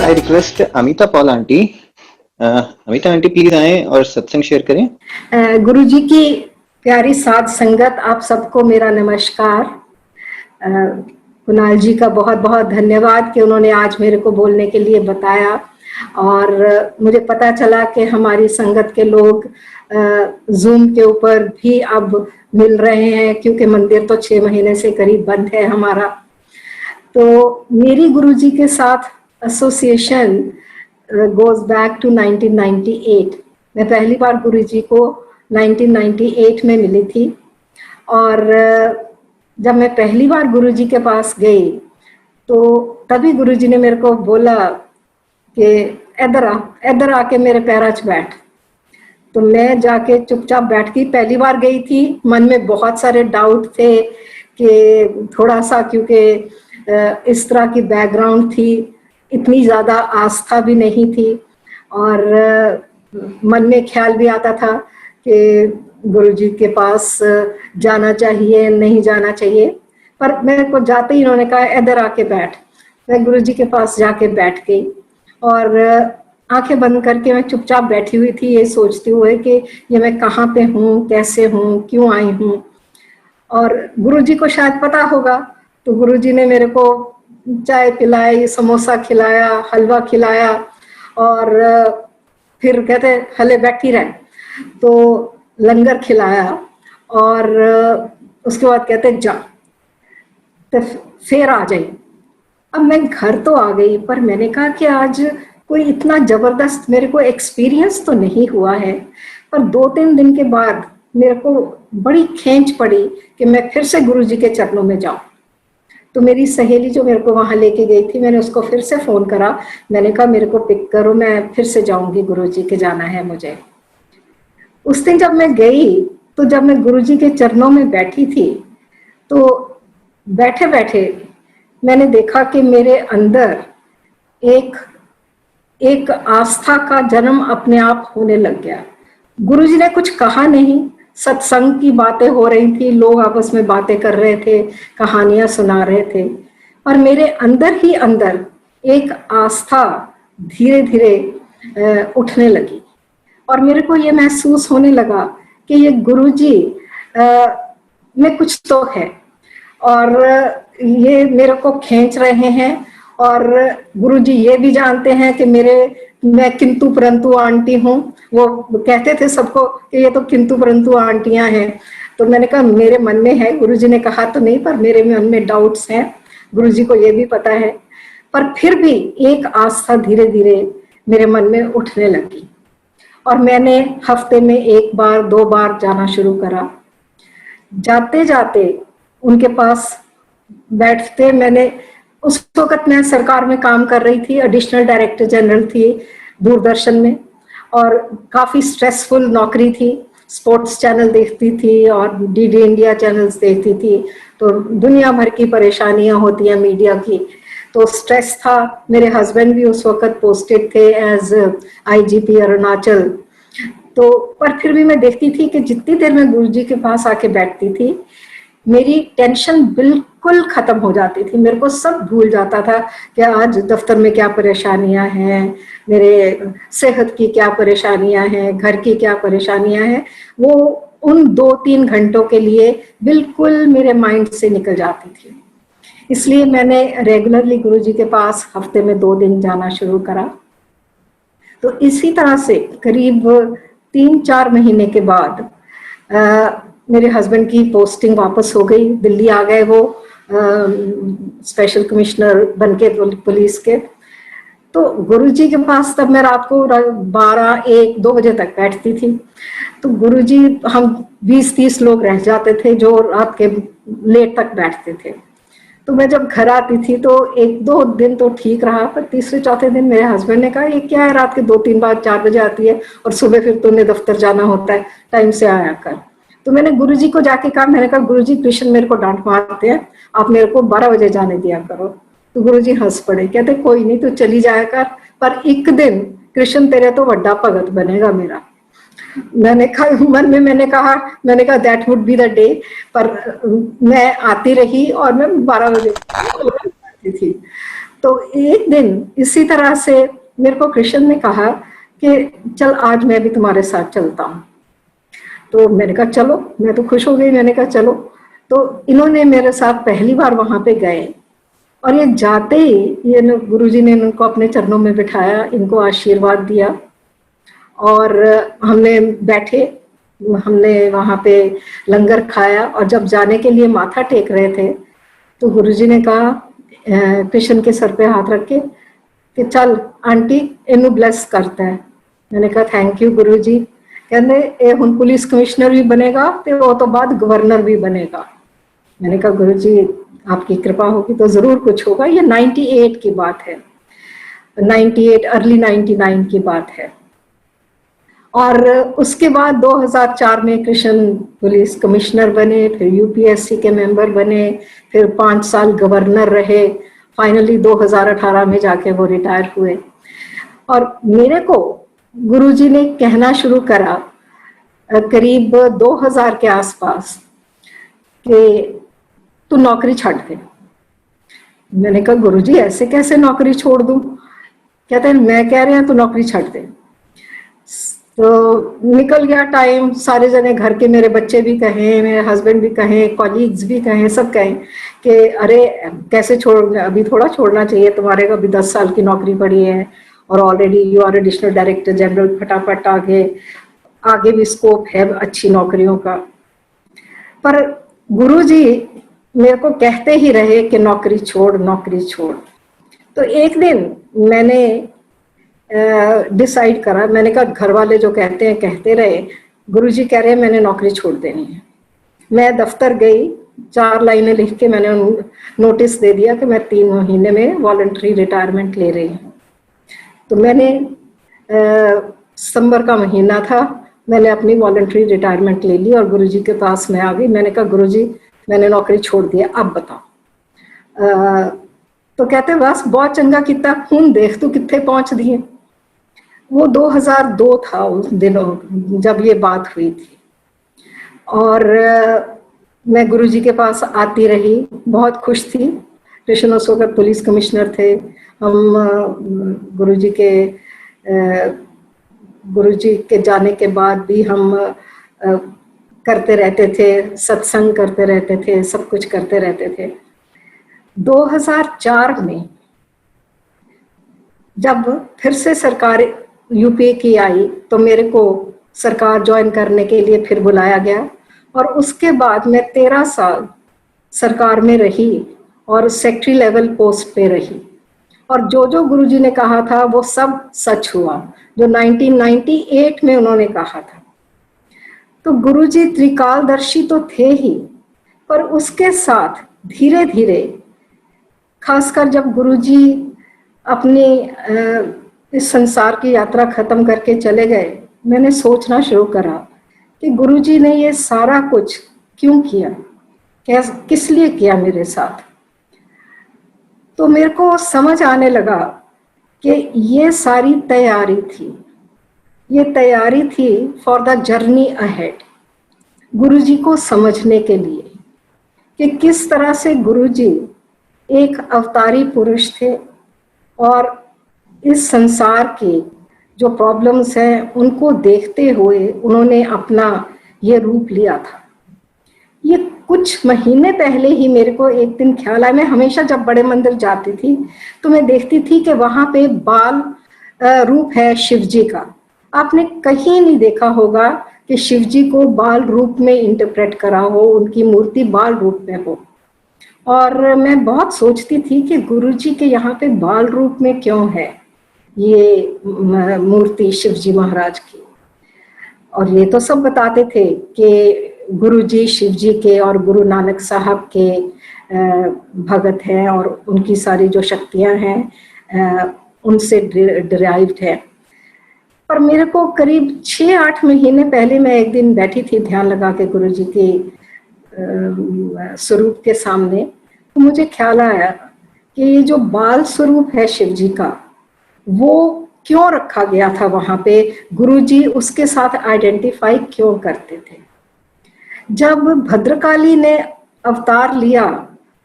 I request Amita Paul aunty, Amita aunty please आए और सत्संग शेयर करें। गुरुजी की प्यारी साध संगत, आप सबको मेरा नमस्कार। कुणाल जी का बहुत बहुत धन्यवाद कि उन्होंने आज मेरे को बोलने के लिए बताया, और मुझे पता चला कि हमारी संगत के लोग जूम के ऊपर भी अब मिल रहे हैं, क्योंकि मंदिर तो 6 महीने से करीब बंद है हमारा। तो मेरी गुरुजी के साथ एसोसिएशन गोज बैक टू 1998। मैं पहली बार गुरुजी को 1998 में मिली थी, और जब मैं पहली बार गुरुजी के पास गई तो तभी गुरुजी ने मेरे को बोला कि इधर आके मेरे पैरों च बैठ। तो मैं जाके चुपचाप बैठ गई। पहली बार गई थी, मन में बहुत सारे डाउट थे कि थोड़ा सा, क्योंकि इस तरह की बैकग्राउंड थी, इतनी ज़्यादा आस्था भी नहीं थी, और मन में ख्याल भी आता था कि गुरुजी के पास जाना चाहिए नहीं जाना चाहिए। पर मेरे को जाते ही इन्होंने कहा इधर आके बैठ। मैं गुरुजी के पास जाके बैठ गई, और आंखें बंद करके मैं चुपचाप बैठी हुई थी, ये सोचते हुए कि ये मैं कहाँ पे हूँ, कैसे हूँ, क्यों आई हूँ। और गुरुजी को शायद पता होगा, तो गुरुजी ने मेरे को चाय पिलाई, समोसा खिलाया, हलवा खिलाया, और फिर कहते हले बैठी रहे, तो लंगर खिलाया, और उसके बाद कहते जा, तो फिर आ जाइए। अब मैं घर तो आ गई, पर मैंने कहा कि आज कोई इतना जबरदस्त मेरे को एक्सपीरियंस तो नहीं हुआ है। पर 2-3 दिन के बाद मेरे को बड़ी खींच पड़ी कि मैं फिर से गुरुजी के चरणों में जाऊं। तो मेरी सहेली जो मेरे को वहां लेके गई थी, मैंने उसको फिर से फोन करा। मैंने कहा मेरे को पिक करो, मैं फिर से जाऊंगी, गुरुजी के जाना है मुझे। उस दिन जब मैं गई, तो जब मैं गुरुजी के चरणों में बैठी थी, तो बैठे बैठे मैंने देखा कि मेरे अंदर एक आस्था का जन्म अपने आप होने लग गया। गुरुजी ने कुछ कहा नहीं, सत्संग की बातें हो रही थी, लोग आपस में बातें कर रहे थे, कहानियां सुना रहे थे, पर मेरे अंदर ही अंदर एक आस्था धीरे धीरे उठने लगी, और मेरे को ये महसूस होने लगा कि ये गुरुजी में कुछ तो है, और ये मेरे को खींच रहे हैं। और गुरुजी ये भी जानते हैं कि मैं किंतु परंतु आंटी हूँ। वो कहते थे सबको कि ये तो किंतु परंतु आंटियां हैं। तो मैंने कहा मेरे मन में है, गुरुजी ने कहा तो नहीं, पर मेरे मन में डाउट्स हैं, गुरुजी को ये भी पता है। पर फिर भी एक आस्था धीरे धीरे मेरे मन में उठने लगी, और मैंने हफ्ते में 1 बार 2 बार जाना शुरू करा। जाते जाते उनके पास बैठते, मैंने उस वक्त मैं सरकार में काम कर रही थी, एडिशनल डायरेक्टर जनरल थी दूरदर्शन में, और काफी स्ट्रेसफुल नौकरी थी। स्पोर्ट्स चैनल देखती थी और डीडी इंडिया चैनल्स देखती थी, तो दुनिया भर की परेशानियां होती हैं मीडिया की, तो स्ट्रेस था। मेरे हस्बैंड भी उस वक्त पोस्टेड थे एज आईजीपी अरुणाचल। तो पर फिर भी मैं देखती थी कि जितनी देर मैं गुरुजी के पास आके बैठती थी, मेरी टेंशन बिल्कुल खत्म हो जाती थी। मेरे को सब भूल जाता था कि आज दफ्तर में क्या परेशानियां हैं, मेरे सेहत की क्या परेशानियां हैं, घर की क्या परेशानियां हैं, वो उन 2-3 घंटों के लिए बिल्कुल मेरे माइंड से निकल जाती थी। इसलिए मैंने रेगुलरली गुरुजी के पास हफ्ते में 2 दिन जाना शुरू करा। तो इसी तरह से करीब 3-4 महीने के बाद मेरे हस्बैंड की पोस्टिंग वापस हो गई, दिल्ली आ गए वो स्पेशल कमिश्नर बनके पुलिस के। तो गुरुजी के पास तब मैं रात को 12, 1, 2 बजे तक बैठती थी। तो गुरुजी, हम 20-30 लोग रह जाते थे जो रात के लेट तक बैठते थे। तो मैं जब घर आती थी तो 1-2 दिन तो ठीक रहा, पर तीसरे चौथे दिन मेरे हस्बैंड ने कहा ये क्या है, रात के 2-3 बार 4 बजे आती है और सुबह फिर तुम्हें दफ्तर जाना होता है, टाइम से आया कर। तो मैंने गुरुजी को जाके कहा, मैंने कहा गुरुजी कृष्ण मेरे को डांट मारते हैं, आप मेरे को 12 बजे जाने दिया करो। तो गुरुजी हंस पड़े, कहते कोई नहीं तू चली जाया कर, पर एक दिन कृष्ण तेरे तो बड़ा भगत बनेगा मेरा। मैंने कहा मन में मैंने कहा that would be the day. पर मैं आती रही और मैं 12 बजे आती थी। तो एक दिन इसी तरह से मेरे को कृष्ण ने कहा कि चल आज मैं भी तुम्हारे साथ चलता हूँ। तो मैंने कहा चलो, मैं तो खुश हो गई, मैंने कहा चलो। तो इन्होंने मेरे साथ पहली बार वहां पे गए और ये जाते ही ये गुरुजी ने इनको अपने चरणों में बिठाया, इनको आशीर्वाद दिया और हमने बैठे, हमने वहां पे लंगर खाया और जब जाने के लिए माथा टेक रहे थे तो गुरुजी ने कहा कृष्ण के सर पे हाथ रख के कि चल आंटी इनू ब्लेस करता है। मैंने कहा थैंक यू गुरुजी। कहते ये हुन पुलिस कमिश्नर भी बनेगा तो वो तो बाद गवर्नर भी बनेगा। मैंने कहा गुरुजी आपकी कृपा होगी तो जरूर कुछ होगा। ये 98 की बात है, 98 अर्ली 99 की बात है। और उसके बाद 2004 में कृष्ण पुलिस कमिश्नर बने, फिर यूपीएससी के मेंबर बने, फिर 5 साल गवर्नर रहे, फाइनली 2018 में जाके वो रिटायर हुए। और मेरे को गुरुजी ने कहना शुरू करा करीब 2000 के आसपास कि तू नौकरी छोड़ दे। मैंने कहा गुरुजी ऐसे कैसे नौकरी छोड़ दूं? कहते हैं मैं कह रहे हैं तू नौकरी छोड़ दे। तो निकल गया टाइम, सारे जने घर के, मेरे बच्चे भी कहें, मेरे हस्बैंड भी कहें, कॉलीग्स भी कहें, सब कहें कि अरे कैसे छोड़, अभी थोड़ा छोड़ना चाहिए, तुम्हारे को अभी 10 साल की नौकरी पड़ी है और already you are additional director general, फटाफट आगे भी स्कोप है अच्छी नौकरियों का। पर गुरुजी मेरे को कहते ही रहे कि नौकरी छोड़, नौकरी छोड़। तो एक दिन मैंने डिसाइड करा, मैंने कहा घर वाले जो कहते हैं कहते रहे, गुरुजी कह रहे हैं मैंने नौकरी छोड़ देनी है। मैं दफ्तर गई, 4 लाइनें लिख के मैंने नोटिस दे दिया कि मैं 3 महीने में वॉलंटरी रिटायरमेंट ले रही हूँ। तो मैंने सितंबर का महीना था, मैंने अपनी वॉलंटरी रिटायरमेंट ले ली और गुरुजी के पास मैं आ गई। मैंने कहा गुरुजी मैंने नौकरी छोड़ दिया, अब बताओ। तो कहते बस बहुत चंगा किता, खून देख तू कितने पहुंच दिए। वो 2002 था उस दिनों जब ये बात हुई थी। और मैं गुरुजी के पास आती रही, बहुत खुश थी। कृष्ण उस वक्त पुलिस कमिश्नर थे। हम गुरुजी के जाने के बाद भी हम करते रहते थे, सत्संग करते रहते थे, सब कुछ करते रहते थे। 2004 में जब फिर से सरकार यूपीए की आई तो मेरे को सरकार ज्वाइन करने के लिए फिर बुलाया गया और उसके बाद मैं 13 साल सरकार में रही और सेक्रेटरी लेवल पोस्ट पे रही। और जो गुरुजी ने कहा था वो सब सच हुआ, जो 1998 में उन्होंने कहा था। तो गुरुजी त्रिकालदर्शी तो थे ही, पर उसके साथ धीरे धीरे, खासकर जब गुरुजी अपनी इस संसार की यात्रा खत्म करके चले गए, मैंने सोचना शुरू करा कि गुरुजी ने ये सारा कुछ क्यों किया, किस लिए किया मेरे साथ। तो मेरे को समझ आने लगा कि ये सारी तैयारी थी, ये तैयारी थी फॉर द जर्नी अहेड, गुरुजी को समझने के लिए कि किस तरह से गुरुजी एक अवतारी पुरुष थे और इस संसार के जो प्रॉब्लम्स हैं उनको देखते हुए उन्होंने अपना ये रूप लिया था। ये कुछ महीने पहले ही मेरे को एक दिन ख्याल आया, मैं हमेशा जब बड़े मंदिर जाती थी तो मैं देखती थी कि वहां पे बाल रूप है शिवजी का। आपने कहीं नहीं देखा होगा कि शिवजी को बाल रूप में इंटरप्रेट करा हो, उनकी मूर्ति बाल रूप में हो। और मैं बहुत सोचती थी कि गुरुजी के यहाँ पे बाल रूप में क्यों है ये मूर्ति शिवजी महाराज की। और ये तो सब बताते थे कि गुरुजी शिवजी के और गुरु नानक साहब के भगत हैं और उनकी सारी जो शक्तियां हैं उनसे डिराइव्ड है। पर मेरे को करीब 6-8 महीने पहले मैं एक दिन बैठी थी ध्यान लगा के गुरुजी के स्वरूप के सामने, तो मुझे ख्याल आया कि ये जो बाल स्वरूप है शिवजी का, वो क्यों रखा गया था वहां पे, गुरुजी उसके साथ आइडेंटिफाई क्यों करते थे। जब भद्रकाली ने अवतार लिया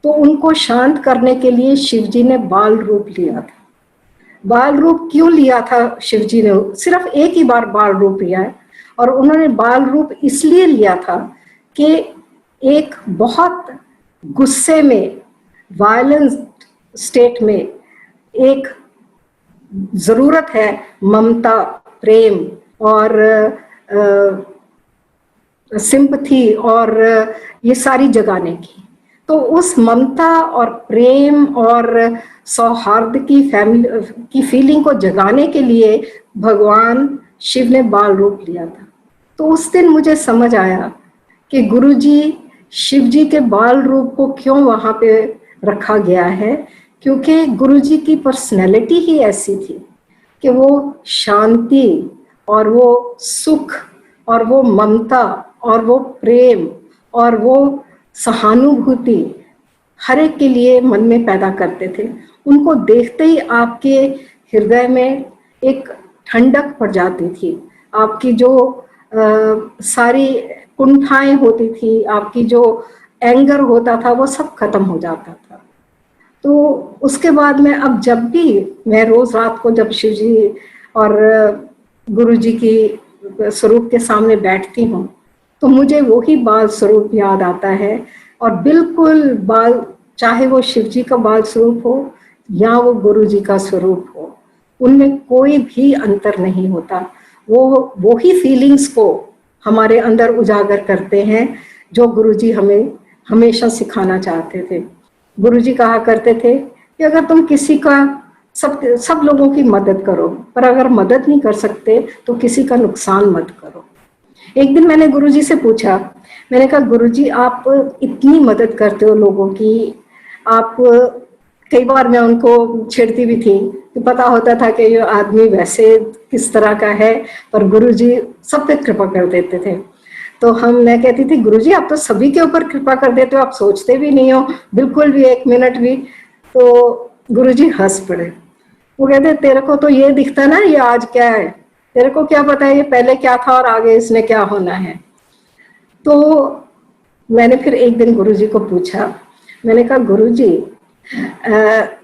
तो उनको शांत करने के लिए शिव जी ने बाल रूप लिया था। बाल रूप क्यों लिया था शिव जी ने? सिर्फ एक ही बार बाल रूप लिया है, और उन्होंने बाल रूप इसलिए लिया था कि एक बहुत गुस्से में, वायलेंस स्टेट में एक जरूरत है ममता, प्रेम और सिंपथी और ये सारी जगाने की। तो उस ममता और प्रेम और सौहार्द की फीलिंग को जगाने के लिए भगवान शिव ने बाल रूप लिया था। तो उस दिन मुझे समझ आया कि गुरुजी, शिव जी के बाल रूप को क्यों वहां पे रखा गया है, क्योंकि गुरुजी की पर्सनैलिटी ही ऐसी थी कि वो शांति और वो सुख और वो ममता और वो प्रेम और वो सहानुभूति हर एक के लिए मन में पैदा करते थे। उनको देखते ही आपके हृदय में एक ठंडक पड़ जाती थी। आपकी जो सारी कुंठाएं होती थी, आपकी जो एंगर होता था, वो सब खत्म हो जाता था। तो उसके बाद में अब जब भी मैं रोज रात को जब शिव जी और गुरु जी की स्वरूप के सामने बैठती हूँ, तो मुझे वही बाल स्वरूप याद आता है। और बिल्कुल बाल, चाहे वो शिव जी का बाल स्वरूप हो या वो गुरु जी का स्वरूप हो, उनमें कोई भी अंतर नहीं होता। वो ही फीलिंग्स को हमारे अंदर उजागर करते हैं जो गुरु जी हमें हमेशा सिखाना चाहते थे। गुरु जी कहा करते थे कि अगर तुम किसी का, सब लोगों की मदद करो, पर अगर मदद नहीं कर सकते तो किसी का नुकसान मत करो। एक दिन मैंने गुरुजी से पूछा, मैंने कहा गुरुजी आप इतनी मदद करते हो लोगों की, आप, कई बार मैं उनको छेड़ती भी थी कि पता होता था कि ये आदमी वैसे किस तरह का है, पर गुरुजी सब पे कृपा कर देते थे। तो मैं कहती थी गुरुजी आप तो सभी के ऊपर कृपा कर देते हो, आप सोचते भी नहीं हो बिल्कुल भी, एक मिनट भी। तो गुरुजी हंस पड़े। वो कहते तेरे को तो ये दिखता ना ये आज क्या है, तेरे को क्या पता है ये पहले क्या था और आगे इसने क्या होना है। तो मैंने फिर एक दिन गुरुजी को पूछा, मैंने कहा गुरुजी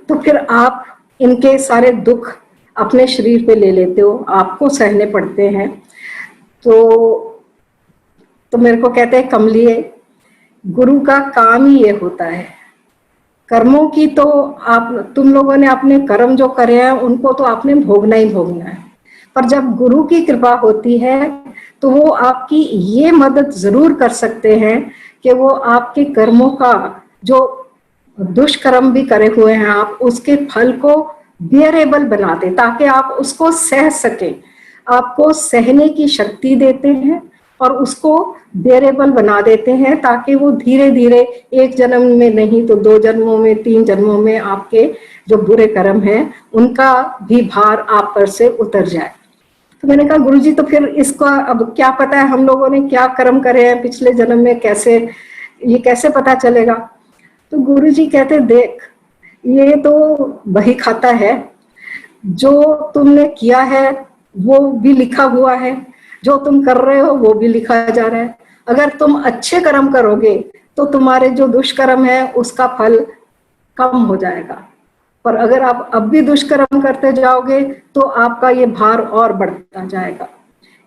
तो फिर आप इनके सारे दुख अपने शरीर पे ले लेते हो, आपको सहने पड़ते हैं। तो मेरे को कहते हैं कमलिए, गुरु का काम ही ये होता है, कर्मों की तो तुम लोगों ने अपने कर्म जो करे हैं उनको तो आपने भोगना ही भोगना है, पर जब गुरु की कृपा होती है तो वो आपकी ये मदद जरूर कर सकते हैं कि वो आपके कर्मों का, जो दुष्कर्म भी करे हुए हैं आप, उसके फल को बियरेबल बना दे ताकि आप उसको सह सके। आपको सहने की शक्ति देते हैं और उसको बेरेबल बना देते हैं ताकि वो धीरे धीरे, एक जन्म में नहीं तो 2 जन्मों में, 3 जन्मों में आपके जो बुरे कर्म हैं उनका भी भार आप पर से उतर जाए। तो मैंने कहा गुरुजी तो फिर इसका अब क्या पता है हम लोगों ने क्या कर्म करे हैं पिछले जन्म में, ये कैसे पता चलेगा? तो गुरुजी कहते देख, ये तो वही खाता है, जो तुमने किया है वो भी लिखा हुआ है, जो तुम कर रहे हो वो भी लिखा जा रहा है। अगर तुम अच्छे कर्म करोगे तो तुम्हारे जो दुष्कर्म है उसका फल कम हो जाएगा, पर अगर आप अब भी दुष्कर्म करते जाओगे तो आपका ये भार और बढ़ता जाएगा।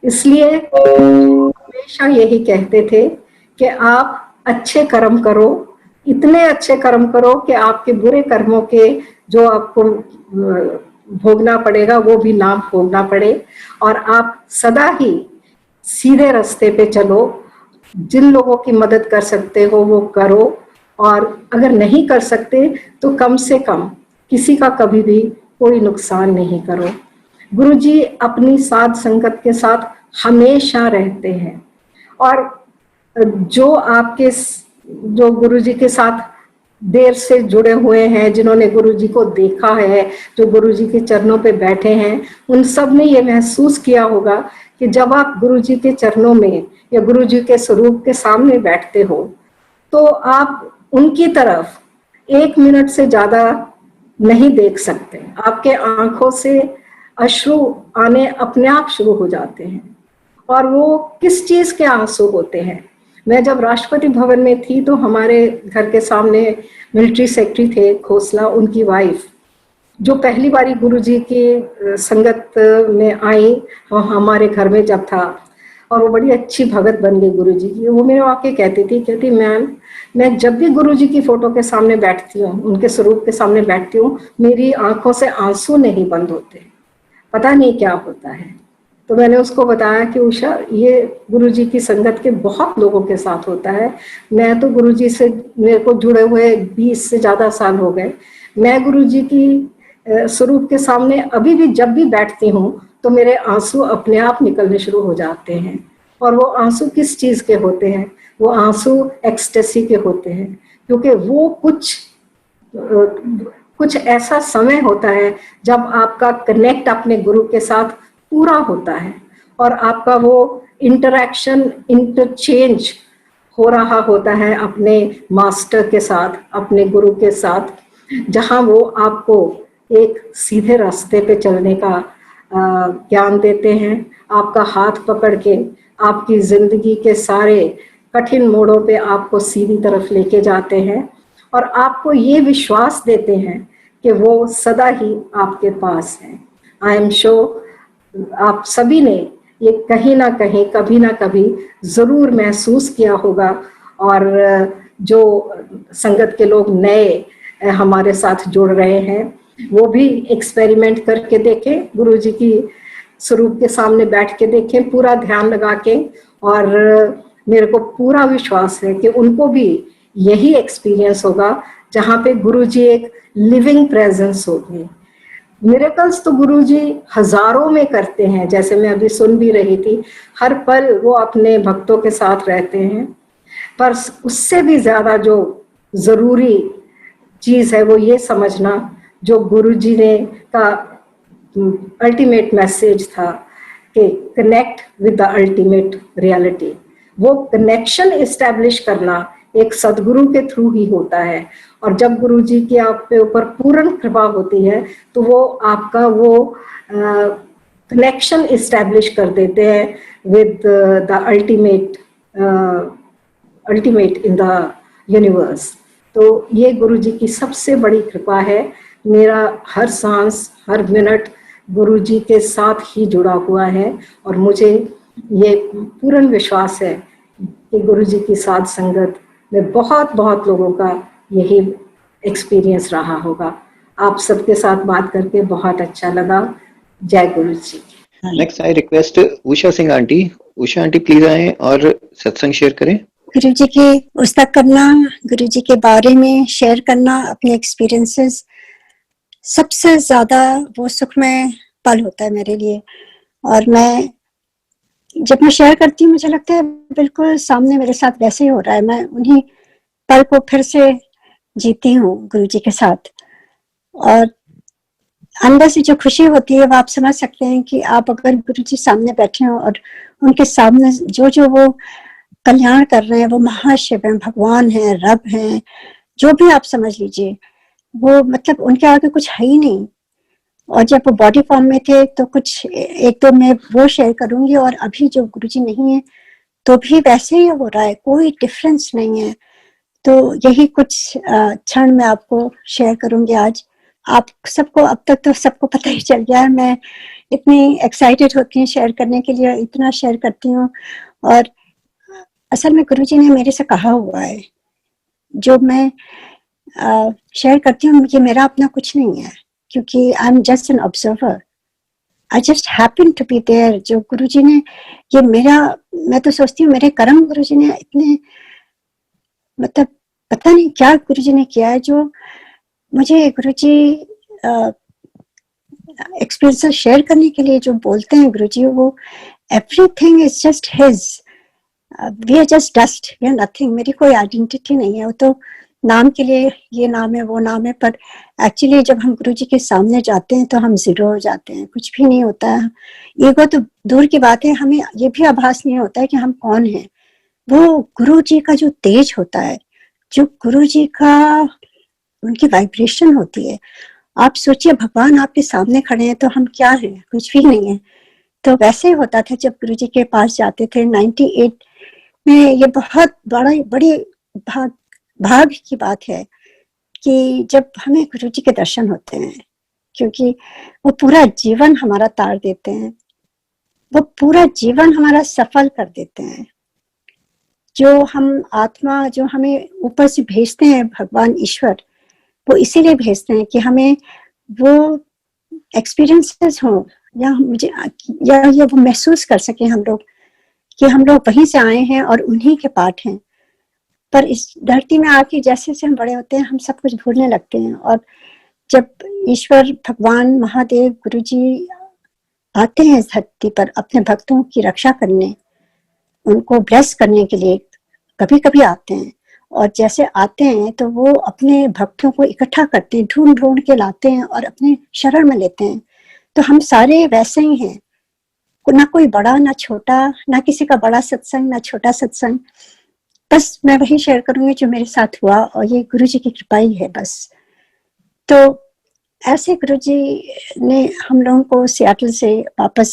इसलिए हमेशा यही कहते थे कि आप अच्छे कर्म करो, इतने अच्छे कर्म करो कि आपके बुरे कर्मों के जो आपको भोगना पड़ेगा वो भी ना भोगना पड़े, और आप सदा ही सीधे रास्ते पे चलो। जिन लोगों की मदद कर सकते हो वो करो, और अगर नहीं कर सकते तो कम से कम किसी का कभी भी कोई नुकसान नहीं करो। गुरुजी अपनी साध संगत के साथ हमेशा रहते हैं, और जो गुरुजी के साथ देर से जुड़े हुए हैं, जिन्होंने गुरुजी को देखा है, जो गुरुजी के चरणों पे बैठे हैं, उन सब ने ये महसूस किया होगा कि जब आप गुरुजी के चरणों में या गुरुजी के स्वरूप के सामने बैठते हो तो आप उनकी तरफ 1 मिनट से ज्यादा नहीं देख सकते। आपके आंखों से अश्रु आने अपने आप शुरू हो जाते हैं, और वो किस चीज के आंसू होते हैं? मैं जब राष्ट्रपति भवन में थी तो हमारे घर के सामने मिलिट्री सेक्रेटरी थे खोसला, उनकी वाइफ, जो पहली बारी गुरुजी की संगत में आई हमारे घर में जब था, और वो बड़ी अच्छी भगत बन गई गुरुजी की। वो मेरे आके कहती मैम, मैं जब भी गुरुजी की फोटो के सामने बैठती हूँ, उनके स्वरूप के सामने बैठती हूँ, मेरी आंखों से आंसू नहीं बंद होते, पता नहीं क्या होता है। तो मैंने उसको बताया कि उषा, ये गुरुजी की संगत के बहुत लोगों के साथ होता है। मैं तो गुरुजी से मेरे को जुड़े हुए 20 से ज़्यादा साल हो गए। मैं गुरुजी की स्वरूप के सामने अभी भी जब भी बैठती हूँ तो मेरे आंसू अपने आप निकलने शुरू हो जाते हैं। और वो आंसू किस चीज़ के होते हैं? वो आंसू एक्सटेसी के होते हैं, क्योंकि वो कुछ ऐसा समय होता है जब आपका कनेक्ट अपने गुरु के साथ पूरा होता है और आपका वो इंटरैक्शन, इंटरचेंज हो रहा होता है अपने मास्टर के साथ, अपने गुरु के साथ, जहां वो आपको एक सीधे रास्ते पे चलने का ज्ञान देते हैं, आपका हाथ पकड़ के आपकी जिंदगी के सारे कठिन मोड़ों पे आपको सीधी तरफ लेके जाते हैं और आपको ये विश्वास देते हैं कि वो सदा ही आपके पास है। आई एम श्योर आप सभी ने ये कहीं ना कहीं, कभी ना कभी जरूर महसूस किया होगा। और जो संगत के लोग नए हमारे साथ जुड़ रहे हैं, वो भी एक्सपेरिमेंट करके देखें, गुरुजी की स्वरूप के सामने बैठ के देखें, पूरा ध्यान लगा के। और मेरे को पूरा विश्वास है कि उनको भी यही एक्सपीरियंस होगा, जहाँ पे गुरुजी एक लिविंग प्रेजेंस होगी। मिरेकल्स तो गुरुजी हजारों में करते हैं, जैसे मैं अभी सुन भी रही थी, हर पल वो अपने भक्तों के साथ रहते हैं। पर उससे भी ज्यादा जो जरूरी चीज है वो ये समझना, जो गुरुजी ने का अल्टीमेट मैसेज था कि connect with the ultimate reality, वो कनेक्शन एस्टेब्लिश करना एक सदगुरु के थ्रू ही होता है। और जब गुरुजी की आप पे ऊपर पूर्ण कृपा होती है तो वो आपका वो कनेक्शन एस्टेब्लिश कर देते हैं with the ultimate in the universe. तो ये गुरुजी की सबसे बड़ी कृपा है। मेरा हर सांस, हर मिनट गुरुजी के साथ ही जुड़ा हुआ है और मुझे ये पूर्ण विश्वास है कि गुरुजी की साथ संगत में बहुत बहुत लोगों का यही एक्सपीरियंस रहा होगा। आप सबके साथ बात करके बहुत अच्छा लगा। जय गुरु जी। Next I request Usha Singh aunty. Usha aunty please आए और सत्संग शेयर करें। गुरु जी की पुस्तक करना, गुरु जी के बारे में शेयर करना, अपने एक्सपीरियंसेस, सबसे ज्यादा वो सुखमय पल होता है मेरे लिए। और मैं जब मैं शेयर करती हूँ मुझे लगता है बिल्कुल सामने मेरे साथ वैसे ही हो रहा है, मैं उन्हीं पल को फिर से जीती हूँ गुरु जी के साथ। और अंदर से जो खुशी होती है वो आप समझ सकते हैं कि आप अगर गुरु जी सामने बैठे हो और उनके सामने जो जो वो कल्याण कर रहे हैं, वो महाशिव हैं, भगवान हैं, रब हैं, जो भी आप समझ लीजिए, वो मतलब उनके आगे कुछ है ही नहीं। और जब वो बॉडी फॉर्म में थे तो कुछ एक तो मैं वो शेयर करूंगी, और अभी जो गुरुजी नहीं है तो भी वैसे ही हो रहा है, कोई डिफरेंस नहीं है। तो यही कुछ क्षण मैं आपको शेयर करूंगी आज। आप सबको अब तक तो सबको पता ही चल गया है, मैं इतनी एक्साइटेड होती हूँ शेयर करने के लिए, इतना शेयर करती हूँ। और असल में गुरुजी ने मेरे से कहा हुआ है, जो मैं शेयर करती हूँ, ये मेरा अपना कुछ नहीं है, क्योंकि I am just an observer, I just happen to be there. जो गुरुजी ने ये मेरा, मैं तो सोचती हूँ मेरे कर्म गुरुजी ने इतने, मतलब पता नहीं क्या गुरुजी ने किया है, जो मुझे गुरुजी एक्सपीरियंस शेयर करने के लिए जो बोलते हैं गुरुजी, वो everything is just his, we are just dust, we are nothing. मेरी कोई आइडेंटिटी नहीं है, वो तो नाम के लिए ये नाम है वो नाम है, पर एक्चुअली जब हम गुरुजी के सामने जाते हैं तो हम जीरो हो जाते हैं, कुछ भी नहीं होता है। ईगो तो दूर की बात है, हमें ये भी आभास नहीं होता है कि हम कौन हैं। वो गुरुजी का जो तेज होता है, जो गुरुजी का उनकी वाइब्रेशन होती है, आप सोचिए भगवान आपके सामने खड़े हैं तो हम क्या हैं, कुछ भी नहीं है। तो वैसे ही होता था जब गुरुजी के पास जाते थे। 98 में ये बहुत बड़ी भाग की बात है कि जब हमें गुरु जी के दर्शन होते हैं, क्योंकि वो पूरा जीवन हमारा तार देते हैं, वो पूरा जीवन हमारा सफल कर देते हैं। जो हम आत्मा जो हमें ऊपर से भेजते हैं भगवान ईश्वर, वो इसीलिए भेजते हैं कि हमें वो एक्सपीरियंसेस हो या वो महसूस कर सके हम लोग कि हम लोग वहीं से आए हैं और उन्हीं के पार्ट हैं। पर इस धरती में आके जैसे जैसे हम बड़े होते हैं, हम सब कुछ भूलने लगते हैं। और जब ईश्वर भगवान महादेव गुरु जी आते हैं इस धरती पर अपने भक्तों की रक्षा करने, उनको ब्लेस करने के लिए कभी कभी आते हैं, और जैसे आते हैं तो वो अपने भक्तों को इकट्ठा करते हैं, ढूंढ ढूंढ के लाते हैं और अपने शरण में लेते हैं। तो हम सारे वैसे ही हैं, ना कोई बड़ा ना छोटा, ना किसी का बड़ा सत्संग ना छोटा सत्संग। बस मैं वही शेयर करूंगी जो मेरे साथ हुआ, और ये गुरु जी की कृपा ही है बस। तो ऐसे गुरु जी ने हम लोगों को सियाटल से वापस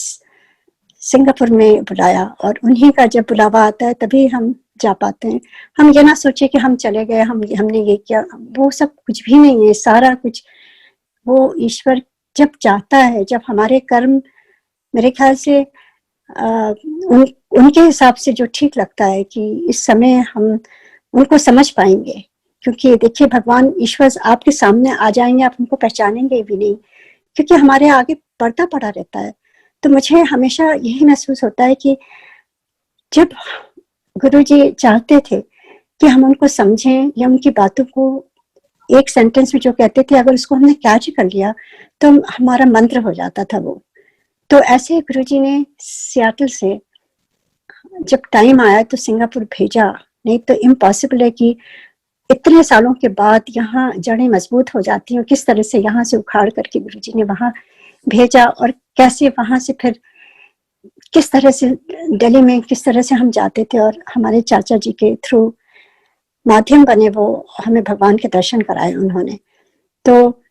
सिंगापुर में बुलाया, और उन्हीं का जब बुलावा आता है तभी हम जा पाते हैं। हम ये ना सोचे कि हम चले गए, हमने ये किया, वो सब कुछ भी नहीं है। सारा कुछ वो ईश्वर जब चाहता है, जब हमारे कर्म मेरे ख्याल से उनके हिसाब से जो ठीक लगता है कि इस समय हम उनको समझ पाएंगे। क्योंकि देखिए भगवान ईश्वर आपके सामने आ जाएंगे, आप उनको पहचानेंगे भी नहीं, क्योंकि हमारे आगे पर्दा पड़ा रहता है। तो मुझे हमेशा यही महसूस होता है कि जब गुरु जी चाहते थे कि हम उनको समझें या उनकी बातों को एक सेंटेंस में जो कहते थे, अगर उसको हमने कैच कर लिया तो हमारा मंत्र हो जाता था वो। तो ऐसे गुरु जी ने सियाटल से जब टाइम आया तो सिंगापुर भेजा, नहीं तो इम्पॉसिबल है कि इतने सालों के बाद यहाँ जड़ें मजबूत हो जाती हैं। किस तरह से यहाँ से उखाड़ करके गुरु जी ने वहां भेजा, और कैसे वहां से फिर किस तरह से दिल्ली में किस तरह से हम जाते थे, और हमारे चाचा जी के थ्रू माध्यम बने वो हमें भगवान के दर्शन कराए उन्होंने। तो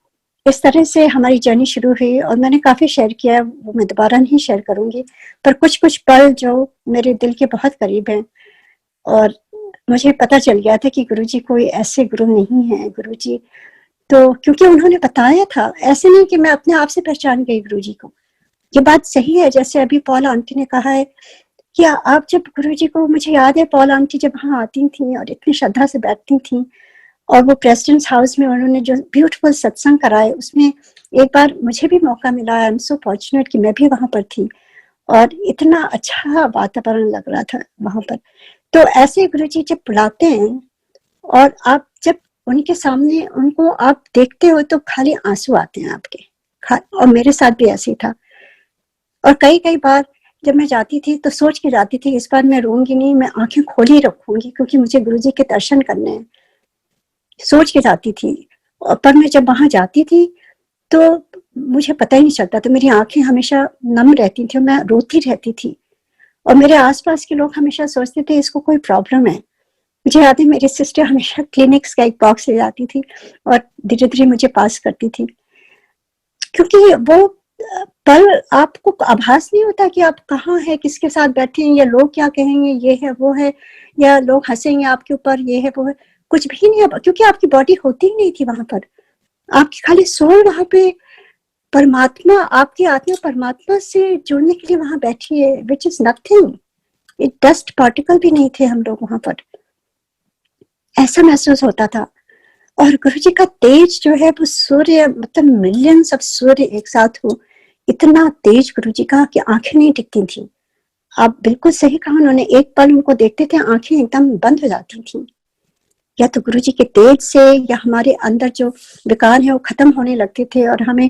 इस तरह से हमारी जर्नी शुरू हुई, और मैंने काफी शेयर किया, वो मैं दोबारा नहीं शेयर करूंगी, पर कुछ कुछ पल जो मेरे दिल के बहुत करीब हैं। और मुझे पता चल गया था कि गुरुजी कोई ऐसे गुरु नहीं है। गुरुजी तो क्योंकि उन्होंने बताया था, ऐसे नहीं कि मैं अपने आप से पहचान गई गुरुजी को। ये बात सही है, जैसे अभी पॉल आंटी ने कहा है कि आप जब गुरुजी को, मुझे याद है पॉल आंटी जब वहां आती थी और इतनी श्रद्धा से बैठती थी, और वो प्रेसिडेंट्स हाउस में उन्होंने जो ब्यूटीफुल सत्संग कराए, उसमें एक बार मुझे भी मौका मिला। आई एम सो फॉर्चुनेट कि मैं भी वहां पर थी, और इतना अच्छा वातावरण लग रहा था वहां पर। तो ऐसे गुरुजी जब बुलाते हैं और आप जब उनके सामने उनको आप देखते हो तो खाली आंसू आते हैं आपके, और मेरे साथ भी ऐसे ही था। और कई कई बार जब मैं जाती थी तो सोच के जाती थी, इस बार मैं रोऊंगी नहीं, मैं आंखें खोली रखूंगी, क्योंकि मुझे गुरुजी के दर्शन करने हैं, सोच के जाती थी। पर मैं जब वहां जाती थी तो मुझे पता ही नहीं चलता था, मेरी आंखें हमेशा नम रहती थी और मैं रोती रहती थी। और मेरे आसपास के लोग हमेशा सोचते थे इसको कोई प्रॉब्लम है। मुझे याद है मेरी सिस्टर हमेशा क्लिनिक्स का एक बॉक्स ले जाती थी और धीरे धीरे मुझे पास करती थी, क्योंकि वो पल आपको आभास नहीं होता कि आप कहाँ हैं, किसके साथ बैठे हैं, या लोग क्या कहेंगे, ये है वो है, या लोग हंसेंगे आपके ऊपर, ये है वो है, कुछ भी नहीं है, क्योंकि आपकी बॉडी होती ही नहीं थी वहां पर। आपकी खाली सोल वहां पे परमात्मा, आपकी आत्मा परमात्मा से जुड़ने के लिए वहां बैठी है, विच इज नथिंग, एक डस्ट पार्टिकल भी नहीं थे हम लोग वहां पर। ऐसा महसूस होता था। और गुरुजी का तेज जो है वो सूर्य, मतलब मिलियंस ऑफ सूर्य एक साथ हो, इतना तेज गुरुजी का कि आंखें नहीं टिकती थी। आप बिल्कुल सही कहा उन्होंने, एक पल उनको देखते थे आंखें एकदम बंद हो जाती थी। या तो गुरुजी के तेज से, या हमारे अंदर जो विकार है वो खत्म होने लगते थे, और हमें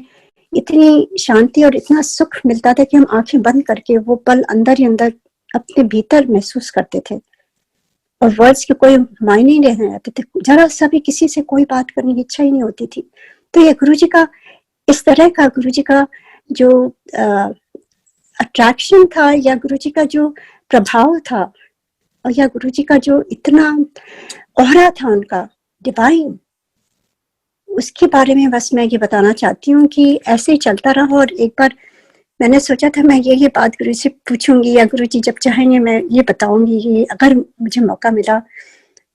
इतनी शांति और इतना सुख मिलता था कि हम आंखें बंद करके वो पल अंदर ही अंदर अपने भीतर महसूस करते थे, और वर्ड्स के कोई मायने ही नहीं रहते थे। जरा सा भी किसी से कोई बात करने की इच्छा ही नहीं होती थी। तो ये गुरुजी का, इस तरह का गुरुजी का जो अट्रैक्शन था, या गुरुजी का जो प्रभाव था, और या गुरुजी का जो इतना औरा था उनका डिवाइन, उसके बारे में बस मैं ये बताना चाहती हूँ कि ऐसे ही चलता रहा। और एक बार मैंने सोचा था मैं ये बात गुरु से पूछूंगी या गुरु जी जब चाहेंगे मैं ये बताऊंगी, ये अगर मुझे मौका मिला।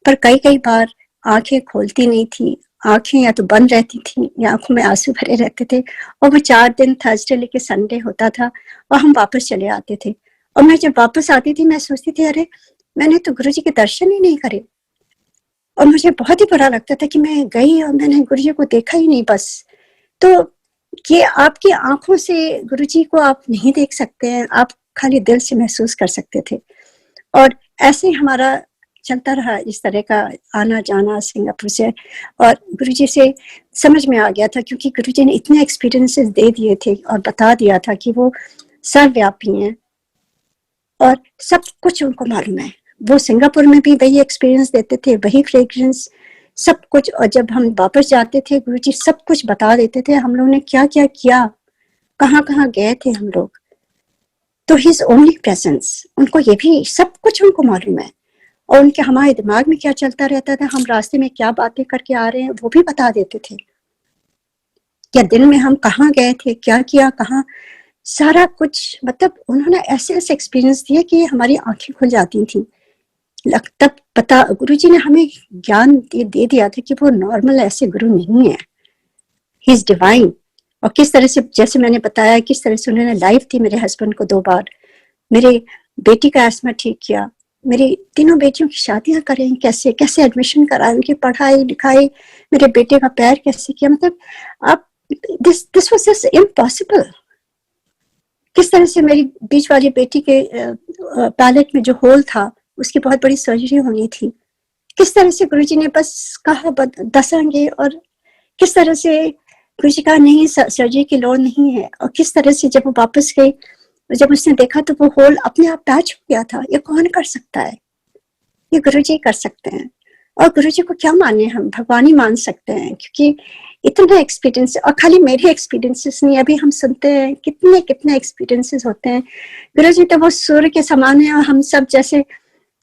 पर कई बार आंखें खोलती नहीं थी, आंखें या तो बंद रहती थी या आंखों में आंसू भरे रहते थे। और वो 4 दिन थर्सडे लेके संडे होता था और हम वापस चले आते थे। और मैं जब वापस आती थी मैं सोचती थी अरे मैंने तो गुरु जी के दर्शन ही नहीं करे। और मुझे बहुत ही बुरा लगता था कि मैं गई और मैंने गुरु जी को देखा ही नहीं बस। तो ये आपकी आंखों से गुरु जी को आप नहीं देख सकते हैं, आप खाली दिल से महसूस कर सकते थे। और ऐसे ही हमारा चलता रहा इस तरह का आना जाना सिंगापुर से। और गुरुजी से समझ में आ गया था क्योंकि गुरुजी ने इतने एक्सपीरियंसेस दे दिए थे और बता दिया था कि वो सर्वव्यापी हैं और सब कुछ उनको मालूम है। वो सिंगापुर में भी वही एक्सपीरियंस देते थे, वही फ्रेग्रेंस, सब कुछ। और जब हम वापस जाते थे गुरुजी सब कुछ बता देते थे, हम लोगों ने क्या क्या किया, कहाँ कहाँ गए थे हम लोग। तो हिज ओनली प्रेजेंस, उनको ये भी सब कुछ उनको मालूम है। और उनके हमारे दिमाग में क्या चलता रहता था, हम रास्ते में क्या बातें करके आ रहे हैं वो भी बता देते थे। या दिन में हम कहाँ गए थे, क्या किया, कहाँ, सारा कुछ। मतलब उन्होंने ऐसे ऐसे एक्सपीरियंस दिए कि हमारी आंखें खुल जाती थी। तब पता गुरुजी ने हमें ज्ञान दे दिया था कि वो नॉर्मल ऐसे गुरु नहीं है, ही इज डिवाइन। और किस तरह से, जैसे मैंने बताया, किस तरह से उन्होंने लाइफ दी मेरे हस्बैंड को 2 बार, मेरे बेटी का एस्मा ठीक किया, मेरी तीनों बेटियों की शादियां करें, कैसे कैसे एडमिशन कराए, उनकी पढ़ाई लिखाई, मेरे बेटे का पैर कैसे किया। मतलब आप दिस वाज जस्ट इम्पॉसिबल। किस तरह से मेरी बीच वाली बेटी के पैलेट में जो होल था उसकी बहुत बड़ी सर्जरी होनी थी, किस तरह से गुरुजी ने बस कहा दसांगे, और किस तरह से गुरुजी कहा नहीं सर्जरी की लोड़ नहीं है। और किस तरह से जब वो वापस गई, जब उसने देखा तो वो होल अपने आप पैच हो गया था। ये कौन कर सकता है, ये गुरुजी कर सकते हैं। और गुरुजी को क्या माने, हम भगवान ही मान सकते हैं, क्योंकि इतना एक्सपीरियंस। और खाली मेरे एक्सपीरियंसेस नहीं, अभी हम सुनते हैं कितने कितने एक्सपीरियंसेस होते हैं। गुरुजी तो वो सूर्य के समान है और हम सब जैसे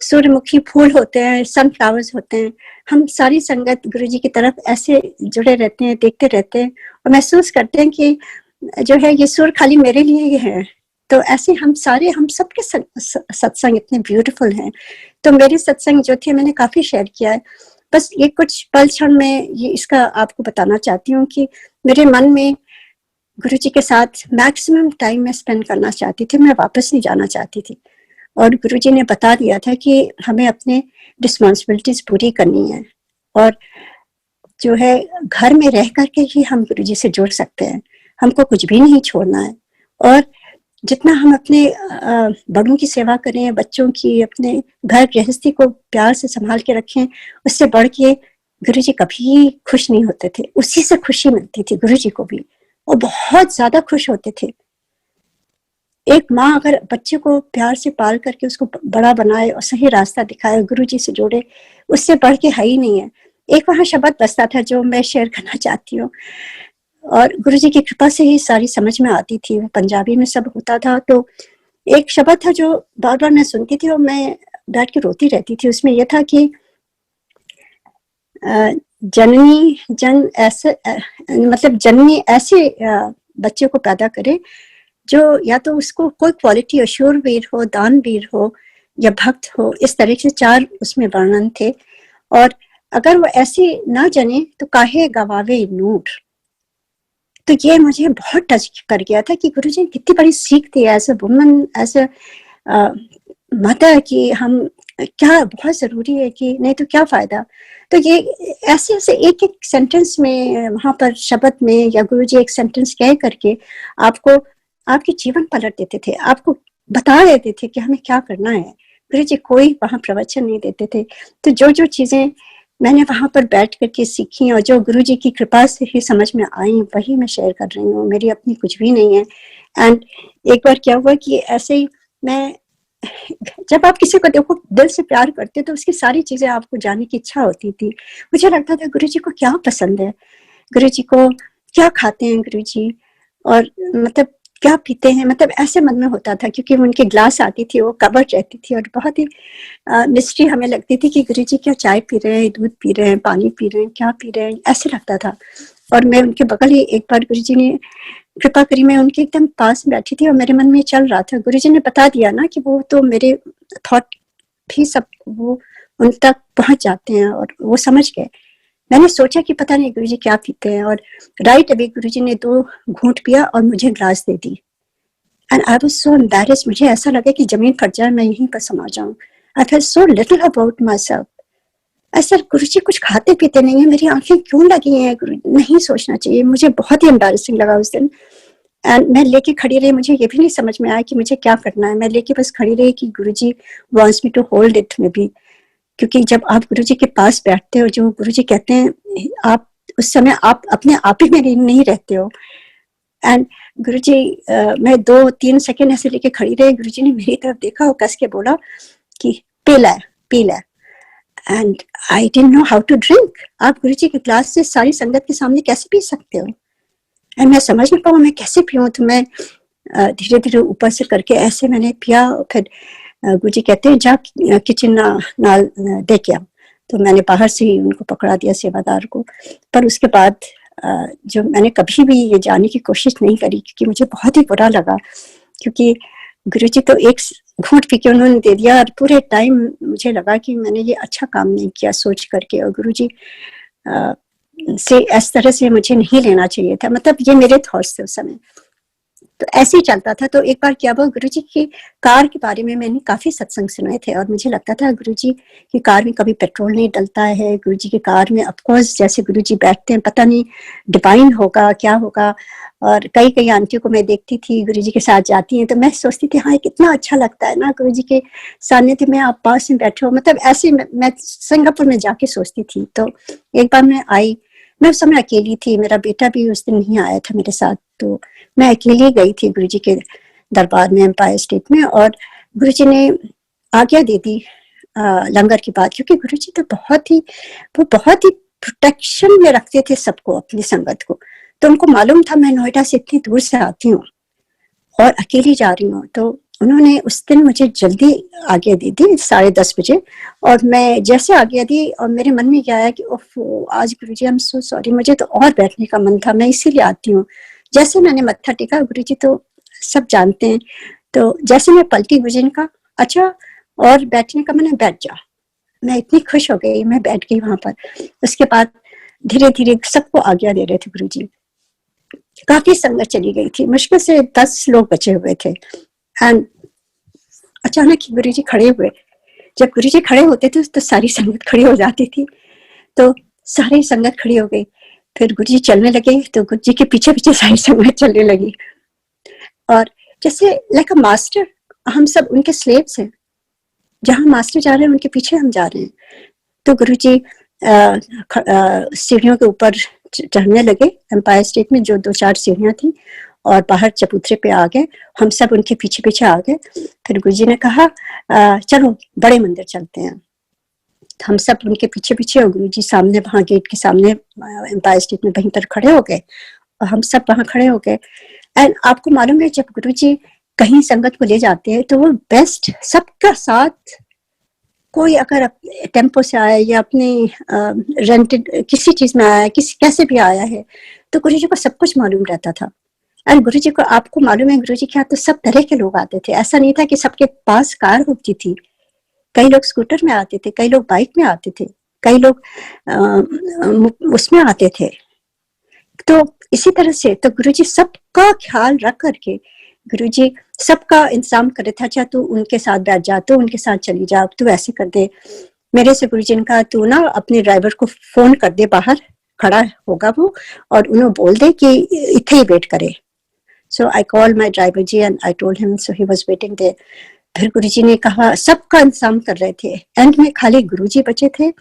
सूर्यमुखी फूल होते हैं, सनफ्लावर्स होते हैं। हम सारी संगत गुरुजी की तरफ ऐसे जुड़े रहते हैं, देखते रहते हैं और महसूस करते हैं कि जो है ये सूर्य खाली मेरे लिए ही है। तो ऐसे हम सारे, हम सबके सत्संग इतने ब्यूटीफुल हैं। तो मेरे सत्संग जो थे मैंने काफी शेयर किया है। बस ये कुछ पल क्षण में ये इसका आपको बताना चाहती हूँ कि मेरे मन में गुरुजी के साथ मैक्सिमम टाइम मैं स्पेंड करना चाहती थी, मैं वापस नहीं जाना चाहती थी। और गुरुजी ने बता दिया था कि हमें अपने रिस्पॉन्सिबिलिटीज पूरी करनी है और जो है घर में रह करके ही हम गुरुजी से जुड़ सकते हैं, हमको कुछ भी नहीं छोड़ना है। और जितना हम अपने बड़ों की सेवा करें, बच्चों की, अपने घर गृहस्थी को प्यार से संभाल के रखें, उससे बढ़ के गुरुजी कभी खुश नहीं होते थे। उसी से खुशी मिलती थी गुरुजी को भी, वो बहुत ज्यादा खुश होते थे। एक माँ अगर बच्चे को प्यार से पाल करके उसको बड़ा बनाए और सही रास्ता दिखाए, गुरुजी से जोड़े, उससे बढ़ के है ही नहीं है। एक वहां शब्द बसता था जो मैं शेयर करना चाहती हूँ, और गुरुजी की कृपा से ही सारी समझ में आती थी, वो पंजाबी में सब होता था। तो एक शब्द था जो बार बार मैं सुनती थी और मैं बैठ के रोती रहती थी। उसमें यह था कि जननी जन ऐसे, मतलब जननी ऐसे बच्चे को पैदा करे जो या तो उसको कोई क्वालिटी अश्योर वीर हो, दानवीर हो या भक्त हो। इस तरह से 4 उसमें वर्णन थे। और अगर वो ऐसी ना जने तो काहे गवावे नूर। तो ये मुझे बहुत टच कर गया था कि गुरुजी ने कितनी बड़ी सीख थी as a woman, as a mother, कि हम क्या बहुत जरूरी है, कि नहीं तो क्या फायदा। तो ये ऐसे ऐसे एक एक सेंटेंस में वहां पर शब्द में, या गुरुजी एक सेंटेंस कह करके आपको आपके जीवन पलट देते थे, आपको बता देते थे कि हमें क्या करना है। गुरुजी कोई वहां प्रवचन नहीं देते थे। तो जो जो चीजें मैंने वहां पर बैठ करके सीखी और जो गुरुजी की कृपा से ही समझ में आई, वही मैं शेयर कर रही हूँ। मेरी अपनी कुछ भी नहीं है। एंड एक बार क्या हुआ कि ऐसे ही मैं, जब आप किसी को देखो दिल से प्यार करते तो उसकी सारी चीजें आपको जानने की इच्छा होती थी। मुझे लगता था गुरुजी को क्या पसंद है, गुरुजी को क्या खाते हैं गुरुजी, और मतलब क्या पीते हैं, मतलब ऐसे मन में होता था। क्योंकि उनकी ग्लास आती थी, वो कवर्ड रहती थी, और बहुत ही मिस्ट्री हमें लगती थी कि गुरुजी क्या चाय पी रहे हैं, दूध पी रहे हैं, पानी पी रहे हैं, क्या पी रहे हैं, ऐसे लगता था। और मैं उनके बगल ही एक बार गुरुजी ने कृपा करी, मैं उनके एकदम पास बैठी थी और मेरे मन में चल रहा था, गुरुजी ने बता दिया ना कि वो तो मेरे थॉट भी सब वो उन तक पहुंच जाते हैं और वो समझ गए। मैंने सोचा कि पता नहीं गुरुजी क्या पीते हैं, और राइट अवे गुरुजी ने 2 घूंट पिया और मुझे glass they the. And I was so embarrassed, मुझे ऐसा लगा कि जमीन फट जाए, मैं यहीं पर समा जाऊं। I felt so little about my self. ऐसा गुरुजी कुछ खाते पीते नहीं है, मेरी आंखें क्यों लगी हैं, नहीं सोचना चाहिए। मुझे बहुत ही एम्बैरेसिंग लगा उस दिन। एंड मैं लेके खड़ी रही, मुझे ये भी नहीं समझ में आया कि मुझे क्या करना है। मैं लेके बस खड़ी रही कि गुरुजी wants me to hold it maybe, क्योंकि जब आप गुरुजी के पास बैठते हो, जो गुरुजी कहते हैं, आप उस समय आप अपने आप ही में नहीं रहते हो। एंड गुरुजी मैं 2-3 सेकंड ऐसे लेके खड़ी रही, गुरुजी ने मेरी तरफ देखा और कस के बोला कि पी ले। And I didn't know how to drink. आप गुरुजी के ग्लास से सारी संगत के सामने कैसे पी सकते हो? एंड मैं समझ नहीं पाऊँ मैं कैसे पीऊँ। तो मैं धीरे धीरे ऊपर से करके ऐसे मैंने पिया। फिर गुरुजी कहते हैं जा किचन नाल दे के आ। तो मैंने बाहर से ही उनको पकड़ा दिया, सेवादार को। पर उसके बाद जो मैंने कभी भी ये जानने की कोशिश नहीं करी, क्योंकि मुझे बहुत ही बुरा लगा, क्योंकि गुरुजी तो एक घूंट पी के उन्होंने दे दिया और पूरे टाइम मुझे लगा कि मैंने ये अच्छा काम नहीं किया सोच करके, और गुरुजी से इस तरह से मुझे नहीं लेना चाहिए था। मतलब ये मेरे थॉट्स थे उस समय। तो ऐसे ही चलता था। तो एक बार क्या हुआ, गुरुजी की कार के बारे में मैंने काफी सत्संग सुने थे और मुझे लगता था गुरुजी की कार में कभी पेट्रोल नहीं डलता है। गुरुजी की कार में ऑफकोर्स जैसे गुरुजी बैठते हैं, पता नहीं डिवाइन होगा क्या होगा। और कई आंटियों को मैं देखती थी गुरुजी के साथ जाती हैं, तो मैं सोचती थी हाँ ये कितना अच्छा लगता है ना, गुरुजी के सानिध्य में आप पास में बैठे हो। मतलब ऐसे मैं सिंगापुर में जाके सोचती थी। तो एक बार मैं आई, मैं उस समय अकेली थी, मेरा बेटा भी उस दिन नहीं आया था मेरे साथ। तो मैं अकेली गई थी गुरुजी के दरबार में एम्पायर स्टेट में, और गुरुजी ने आज्ञा दे दी लंगर की बात, क्योंकि गुरुजी तो बहुत ही प्रोटेक्शन में रखते थे सबको, अपनी संगत को। तो उनको मालूम था मैं नोएडा से इतनी दूर से आती हूँ और अकेली जा रही हूँ। तो उन्होंने उस दिन मुझे जल्दी आज्ञा दी थी 10:30 बजे, और मैं जैसे आज्ञा दी और मेरे मन में क्या आया कि आज गुरुजी आई एम सो सॉरी, मुझे तो और बैठने का मन था, मैं इसीलिए आती हूँ। जैसे मैंने मत्था टेका, गुरुजी तो सब जानते हैं, तो जैसे मैं पलटी गुरुजी ने कहा अच्छा और बैठने का मन है, बैठ जा। मैं इतनी खुश हो गई, मैं बैठ गई वहां पर। उसके बाद धीरे धीरे सबको आज्ञा दे रहे थे गुरुजी। काफी संगत चली गई थी, मुश्किल से 10 लोग बचे हुए थे। एंड अचानक ही गुरुजी खड़े हुए। जब गुरुजी खड़े होते थे तो सारी संगत खड़ी हो जाती थी, तो सारी संगत खड़ी हो गई। फिर गुरुजी चलने लगे तो गुरुजी के पीछे पीछे सारी संगत चलने लगी, और जैसे लाइक अ मास्टर, हम सब उनके स्लेव्स हैं, जहां मास्टर जा रहे हैं उनके पीछे हम जा रहे हैं। तो गुरुजी सीढ़ियों के ऊपर चढ़ने लगे एम्पायर स्टेट में, जो 2-4 सीढ़ियां थी, और बाहर चबूतरे पे आ गए। हम सब उनके पीछे पीछे आ गए। फिर गुरुजी ने कहा चलो बड़े मंदिर चलते हैं। हम सब उनके पीछे पीछे, और गुरुजी सामने, वहां गेट के सामने एम्पायर स्टेट में वहीं पर खड़े हो गए, और हम सब वहां खड़े हो गए। एंड आपको मालूम है, जब गुरुजी कहीं संगत को ले जाते हैं तो वो बेस्ट सबका साथ, कोई अगर टेम्पो से आया या अपने रेंटेड किसी चीज में आया, कैसे भी आया है, तो गुरुजी को सब कुछ मालूम रहता था। और गुरुजी को, आपको मालूम है, गुरुजी के यहाँ तो सब तरह के लोग आते थे। ऐसा नहीं था कि सबके पास कार होती थी। कई लोग स्कूटर में आते थे, कई लोग बाइक में आते थे, कई लोग उसमें आते थे। तो इसी तरह से तो गुरुजी सबका ख्याल रख करके गुरुजी सबका इंतजाम कर रहे थे। अच्छा तू उनके साथ बैठ जा, तो उनके साथ चली जा, तू ऐसे कर दे। मेरे से गुरुजी ने कहा तू ना अपने ड्राइवर को फोन कर दे, बाहर खड़ा होगा वो, और उन्हें बोल दे कि इथे ही वेट करे। So I call my driver ji and I told him, so he was waiting there. फिर गुरुजी ने कहा, सबका इंतजाम कर रहे थे। एंड में खाली गुरुजी बचे थे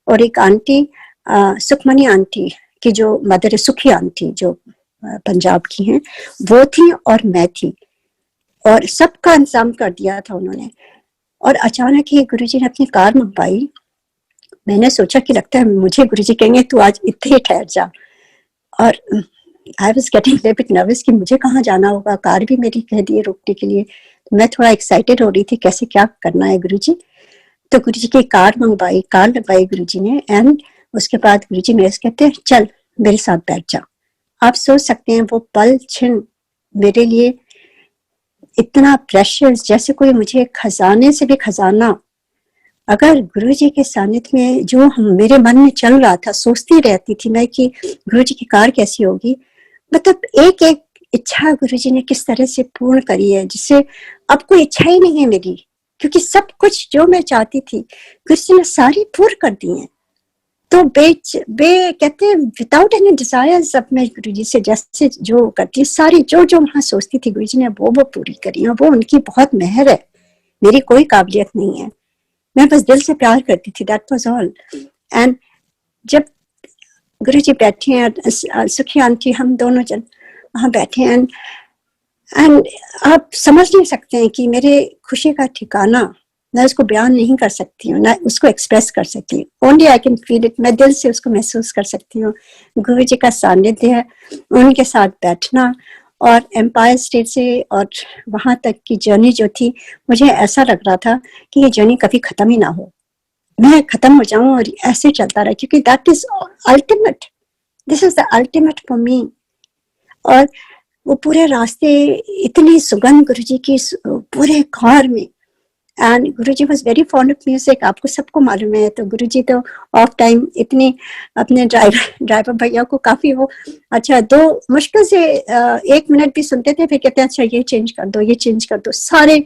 और एक आंटी, सुखमनी आंटी की जो मदर है, सुखी आंटी जो पंजाब की हैं, वो थी और मैं थी, और सबका इंतजाम कर दिया था उन्होंने। और अचानक ही गुरुजी ने अपनी कार मंगवाई। मैंने सोचा कि लगता है मुझे गुरुजी कहेंगे तू आज इतने ही ठहर जा, और I was getting little bit nervous कि मुझे कहाँ जाना होगा, कार भी मेरी कह दी है रोकने के लिए। तो मैं थोड़ा एक्साइटेड हो रही थी कैसे क्या करना है गुरुजी। तो गुरुजी की कार लगवाई गुरुजी ने। एंड उसके बाद गुरुजी मेरे से कहते हैं चल मेरे साथ बैठ जा, आप सोच सकते हैं वो पल क्षण मेरे लिए इतना प्रेशियस, जैसे कोई मुझे खजाने से भी खजाना। अगर गुरुजी के सानिध्य में जो हम मेरे मन में चल रहा था, सोचती रहती थी मैं कि गुरुजी की कार कैसी होगी, मतलब एक एक इच्छा गुरुजी ने किस तरह से पूर्ण करी है, जिससे अब कोई इच्छा ही नहीं है मेरी, क्योंकि सब कुछ जो मैं चाहती थी गुरुजी ने सारी पूर्ण कर दी है। तो बे कहते हैं विदाउट एनी डिजायर्स, अब मैं गुरुजी से जैसे जो करती सारी जो जो वहां सोचती थी गुरुजी ने वो पूरी करी, और वो उनकी बहुत मेहर है, मेरी कोई काबिलियत नहीं है। मैं बस दिल से प्यार करती थी, दैट वाज ऑल। एंड जब गुरुजी बैठे हैं, सुखी आंटी, हम दोनों जन वहां बैठे हैं, एंड आप समझ नहीं सकते हैं कि मेरे खुशी का ठिकाना मैं उसको बयान नहीं कर सकती हूँ, ना उसको एक्सप्रेस कर सकती हूँ। Only I can feel it, मैं दिल से उसको महसूस कर सकती हूँ। गुरुजी का सानिध्य है, उनके साथ बैठना, और एम्पायर स्टेट से और वहां तक की जर्नी जो थी, मुझे ऐसा लग रहा था कि ये जर्नी कभी खत्म ही ना हो, मैं खत्म हो जाऊं और ऐसे चलता रहा, क्योंकि that is ultimate, this is the ultimate for me. और वो पूरे रास्ते इतनी सुगंध गुरुजी की पूरे कार में, and Guruji was very fond of music, आपको सबको मालूम है। तो गुरुजी तो ऑफ टाइम इतने अपने ड्राइवर भैया को काफी वो अच्छा, दो मुश्किल से 1 मिनट भी सुनते थे, फिर कहते हैं अच्छा ये चेंज कर दो, ये चेंज कर दो। सारे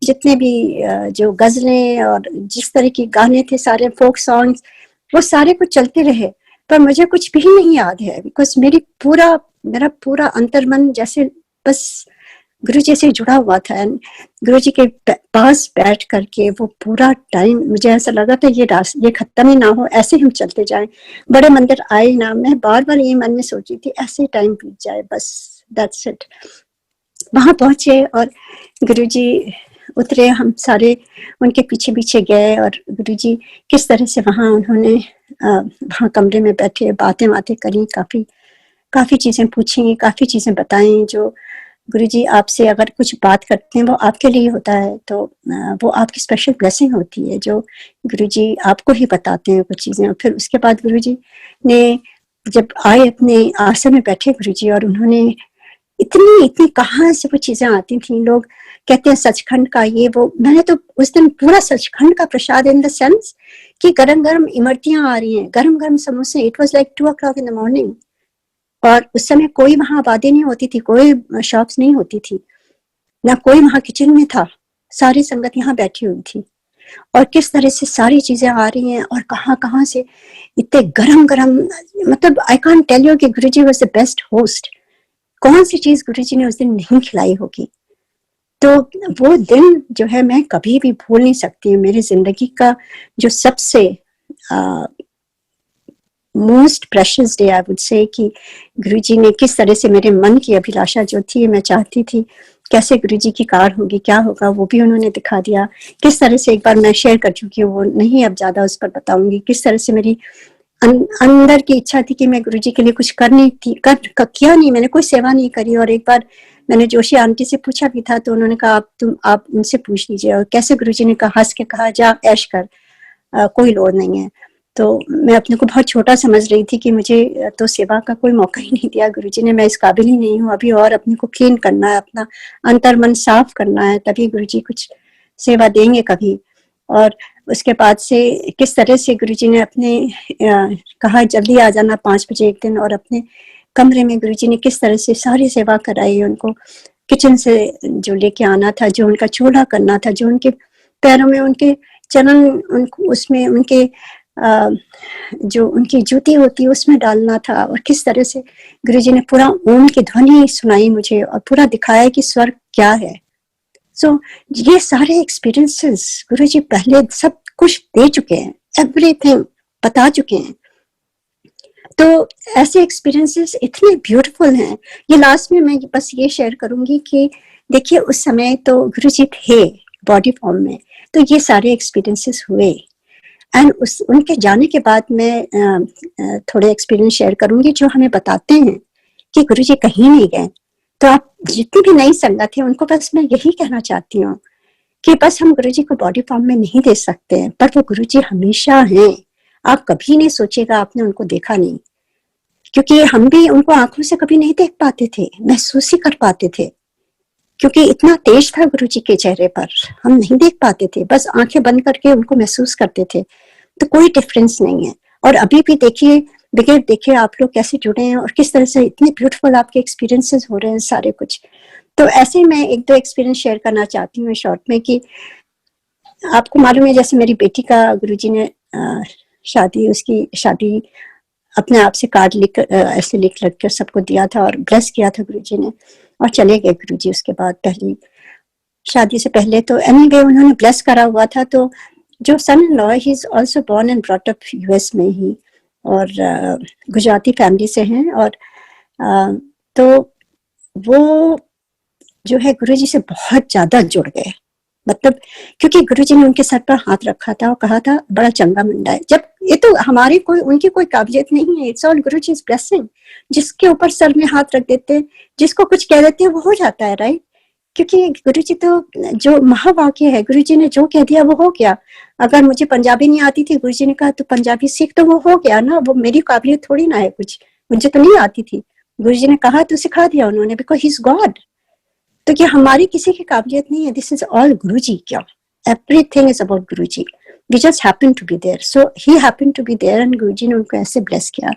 जितने भी जो गजलें और जिस तरह के गाने थे, सारे फोक सॉन्ग्स, वो सारे कुछ चलते रहे, पर मुझे कुछ भी नहीं याद है, बिकॉज मेरा पूरा अंतर्मन जैसे बस गुरुजी से जुड़ा हुआ था। एंड गुरुजी के पास बैठ करके वो पूरा टाइम मुझे ऐसा लगा था ये खत्म ही ना हो, ऐसे हम चलते जाएं, बड़े मंदिर आए ना। मैं बार बार ये मन में सोची थी ऐसे टाइम बीत जाए, बस दैट्स इट। वहां पहुंचे और गुरुजी उतरे, हम सारे उनके पीछे पीछे गए, और गुरुजी किस तरह से वहां उन्होंने वहां कमरे में बैठे बातें करी, काफी चीजें पूछी, काफी चीजें बताई। जो गुरुजी आपसे अगर कुछ बात करते हैं वो आपके लिए होता है, तो वो आपकी स्पेशल ब्लेसिंग होती है, जो गुरुजी आपको ही बताते हैं कुछ चीजें। और फिर उसके बाद गुरुजी ने जब आए अपने आसन में बैठे गुरुजी, और उन्होंने इतनी कहाँ से वो चीजें आती थी, लोग कहते हैं सचखंड का ये वो, मैंने तो उस दिन पूरा सचखंड का प्रसाद, इन द सेंस कि गरम गरम इमरतियां आ रही हैं, गरम गरम समोसे। It was like 2 o'clock in the morning, और उस समय कोई वहां आबादी नहीं होती थी, कोई शॉप्स नहीं होती थी, ना कोई वहां किचन में था, सारी संगत यहाँ बैठी हुई थी। और किस तरह से सारी चीजें आ रही हैं, और कहाँ से इतने गरम गरम, मतलब आई कांट टेल यू कि गुरुजी वाज द बेस्ट होस्ट। कौन सी चीज गुरुजी ने उस दिन नहीं खिलाई होगी। तो वो दिन जो है मैं कभी भी भूल नहीं सकती हूँ। मेरी जिंदगी का जो सबसे most precious day I would say, कि गुरुजी ने किस तरह से मेरे मन की अभिलाषा जो थी, मैं चाहती थी कैसे गुरुजी की कार होगी, क्या होगा, वो भी उन्होंने दिखा दिया। किस तरह से एक बार मैं शेयर कर चुकी हूँ, वो नहीं अब ज्यादा उस पर बताऊंगी। किस तरह से मेरी अंदर की इच्छा थी कि मैं गुरुजी के लिए कुछ करनी थी, किया नहीं, मैंने कोई सेवा नहीं करी। और एक बार मैंने जोशी आंटी से पूछा भी था, तो उन्होंने कहा आप उनसे पूछ लीजिए। और कैसे गुरुजी ने कहा, हंस के कहा, जा ऐश कर, कोई लोड नहीं है। तो मैं अपने को बहुत छोटा समझ रही थी कि मुझे तो सेवा का कोई मौका ही नहीं दिया गुरुजी ने, मैं इस काबिल ही नहीं हूँ अभी, और अपने को क्लीन करना है, अपना अंतर मन साफ करना है, तभी गुरुजी कुछ सेवा देंगे कभी। और उसके बाद से किस तरह से गुरुजी ने अपने कहा जल्दी आ जाना 5 बजे एक दिन, और अपने कमरे में गुरुजी ने किस तरह से सारी सेवा कराई। उनको किचन से जो लेके आना था, जो उनका चूल्हा करना था, जो उनके पैरों में उनके चरण, उनको उसमें उनके जो उनकी जूती होती है उसमें डालना था। और किस तरह से गुरुजी ने पूरा ओम की ध्वनि सुनाई मुझे, और पूरा दिखाया कि स्वर्ग क्या है। सो ये सारे एक्सपीरियंसेस गुरुजी पहले सब कुछ दे चुके हैं, एवरीथिंग बता चुके हैं। तो ऐसे एक्सपीरियंसेस इतने ब्यूटीफुल हैं। ये लास्ट में मैं बस ये शेयर करूंगी कि देखिए उस समय तो गुरुजी थे बॉडी फॉर्म में, तो ये सारे एक्सपीरियंसेस हुए। एंड उनके जाने के बाद मैं थोड़े एक्सपीरियंस शेयर करूंगी जो हमें बताते हैं कि गुरुजी कहीं नहीं गए। तो आप जितनी भी नई संगत है उनको बस मैं यही कहना चाहती हूँ कि बस हम गुरुजी को बॉडी फॉर्म में नहीं दे सकते हैं, पर वो गुरुजी हमेशा हैं। आप कभी नहीं सोचिएगा आपने उनको देखा नहीं, क्योंकि हम भी उनको आंखों से कभी नहीं देख पाते थे, महसूस ही कर पाते थे, क्योंकि इतना तेज था गुरुजी के चेहरे पर, हम नहीं देख पाते थे, बस आंखें बंद करके उनको महसूस करते थे। तो कोई डिफरेंस नहीं है। और अभी भी देखिए, बगैर देखे आप लोग कैसे जुड़े हैं और किस तरह से इतने ब्यूटीफुल आपके एक्सपीरियंसेस हो रहे हैं सारे कुछ। तो ऐसे ही मैं एक दो एक्सपीरियंस शेयर करना चाहती हूँ शॉर्ट में, कि आपको मालूम है जैसे मेरी बेटी का गुरुजी ने उसकी शादी अपने आप से कार्ड लिख ऐसे लिख कर सबको दिया था और ब्लेस किया था गुरुजी ने, और चले गए गुरुजी उसके बाद, पहली शादी से पहले। तो एनीवे उन्होंने ब्लेस करा हुआ था। तो जो son in law, he is also born and brought up US में ही, और गुजराती फैमिली से हैं। और तो वो जो है गुरुजी से बहुत ज्यादा जुड़ गए, मतलब क्योंकि गुरुजी ने उनके सर पर हाथ रखा था और कहा था बड़ा चंगा मुंडा है। जब ये तो हमारी उनकी कोई काबिलियत नहीं है, इट्स ऑल गुरुजी's ब्लेसिंग। जिसके ऊपर सर में हाथ रख देते, जिसको कुछ कह देते हैं, वो हो जाता है, राइट? क्योंकि गुरुजी तो जो महावाक्य है, गुरुजी ने जो कह दिया वो हो गया। अगर मुझे पंजाबी नहीं आती थी, गुरुजी ने कहा तो पंजाबी सीख, तो वो हो गया ना, वो मेरी काबिलियत थोड़ी ना है कुछ, मुझे तो नहीं आती थी, गुरुजी ने कहा तो सिखा दिया उन्होंने, बिकॉज ही इज गॉड। तो क्या हमारी किसी की काबिलियत नहीं है? दिस इज ऑल गुरुजी। क्या एवरीथिंग इज अबाउट गुरुजी। We just happen to be there, so he happen to be there, and गुरुजी ने उनको ऐसे ब्लेस किया,